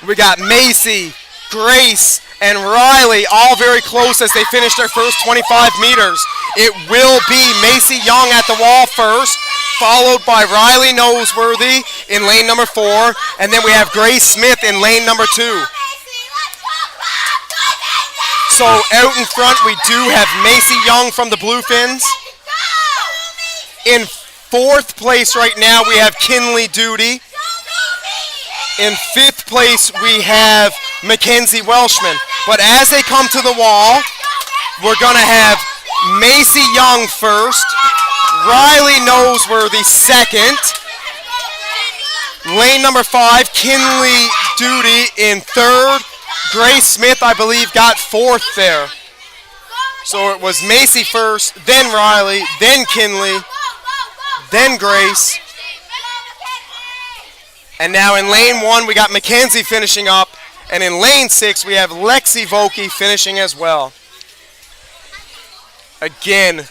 We got Macy, Grace, and Riley all very close as they finish their first 25 meters. It will be Macy Young at the wall first, followed by Riley Noseworthy in lane number 4, and then we have Grace Smith in lane number 2. So out in front, we do have Macy Young from the Bluefins. In 4th place right now, we have Kinley Duty. In 5th place, we have Mackenzie Welshman. But as they come to the wall, we're going to have Macy Young first, Riley Noseworthy second, lane number 5, Kinley Duty in 3rd, Grace Smith, I believe, got 4th there. So it was Macy first, then Riley, then Kinley, then Grace. And now in lane 1, we got Mackenzie finishing up. And in lane 6, we have Lexi Vokey finishing as well. Again,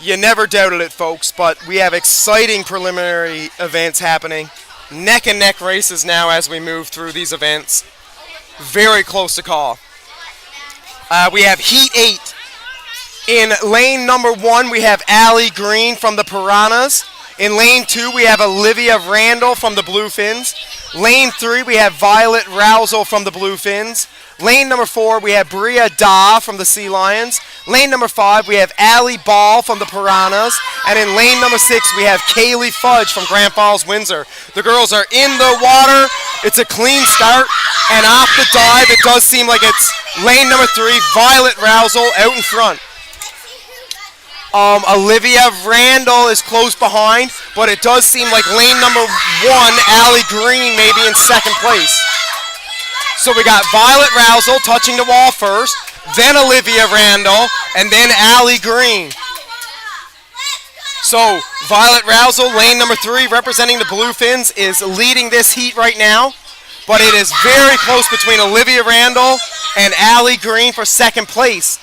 you never doubted it, folks, but we have exciting preliminary events happening. Neck and neck races now as we move through these events. Very close to call. We have heat 8. In lane number 1, we have Allie Green from the Piranhas. In lane 2, we have Olivia Randall from the Bluefins. Lane 3, we have Violet Rousel from the Bluefins. Lane number 4, we have Bria Da from the Sea Lions. Lane number 5, we have Allie Ball from the Piranhas. And in lane number 6, we have Kaylee Fudge from Grand Falls, Windsor. The girls are in the water. It's a clean start. And off the dive, it does seem like it's lane number 3, Violet Rousel out in front. Olivia Randall is close behind, but it does seem like lane number 1, Allie Green, may be in 2nd place. So we got Violet Rousel touching the wall first, then Olivia Randall, and then Allie Green. So Violet Rousel, lane number 3, representing the Bluefins, is leading this heat right now, but it is very close between Olivia Randall and Allie Green for 2nd place.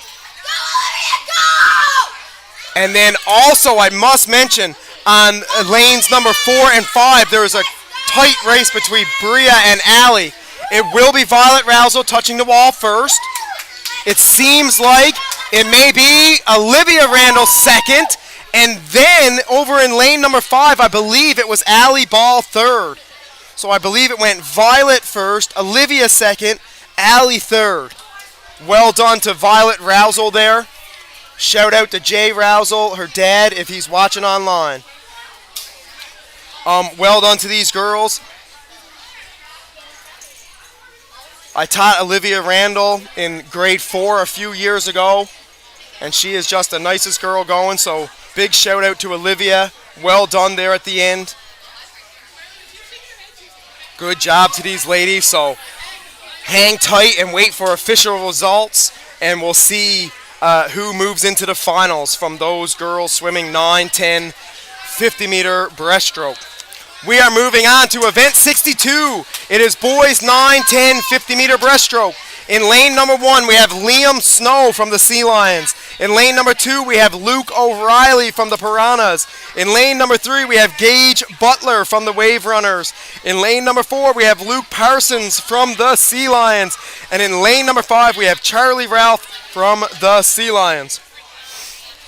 And then also, I must mention, on lanes number 4 and 5, there is a tight race between Bria and Allie. It will be Violet Rousel touching the wall first. It seems like it may be Olivia Randall second. And then over in lane number 5, I believe it was Allie Ball third. So I believe it went Violet first, Olivia second, Allie third. Well done to Violet Rousel there. Shout out to Jay Rousel, her dad, if he's watching online. Well done to these girls. I taught Olivia Randall in grade 4 a few years ago, and she is just the nicest girl going, so big shout out to Olivia. Well done there at the end. Good job to these ladies, so hang tight and wait for official results, and we'll see who moves into the finals from those girls swimming 9, 10, 50-meter breaststroke. We are moving on to event 62. It is boys 9, 10, 50-meter breaststroke. In lane number 1, we have Liam Snow from the Sea Lions. In lane number 2, we have Luke O'Reilly from the Piranhas. In lane number 3, we have Gage Butler from the Wave Runners. In lane number 4, we have Luke Parsons from the Sea Lions. And in lane number 5, we have Charlie Ralph from the Sea Lions.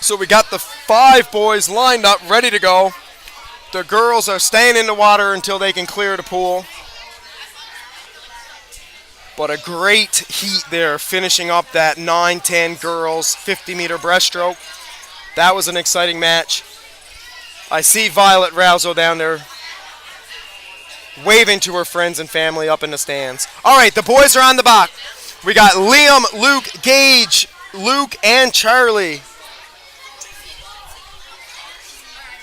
So we got the 5 boys lined up, ready to go. The girls are staying in the water until they can clear the pool. But a great heat there, finishing up that 9-10 girls 50-meter breaststroke. That was an exciting match. I see Violet Rousel down there waving to her friends and family up in the stands. All right, the boys are on the block. We got Liam, Luke, Gage, Luke, and Charlie.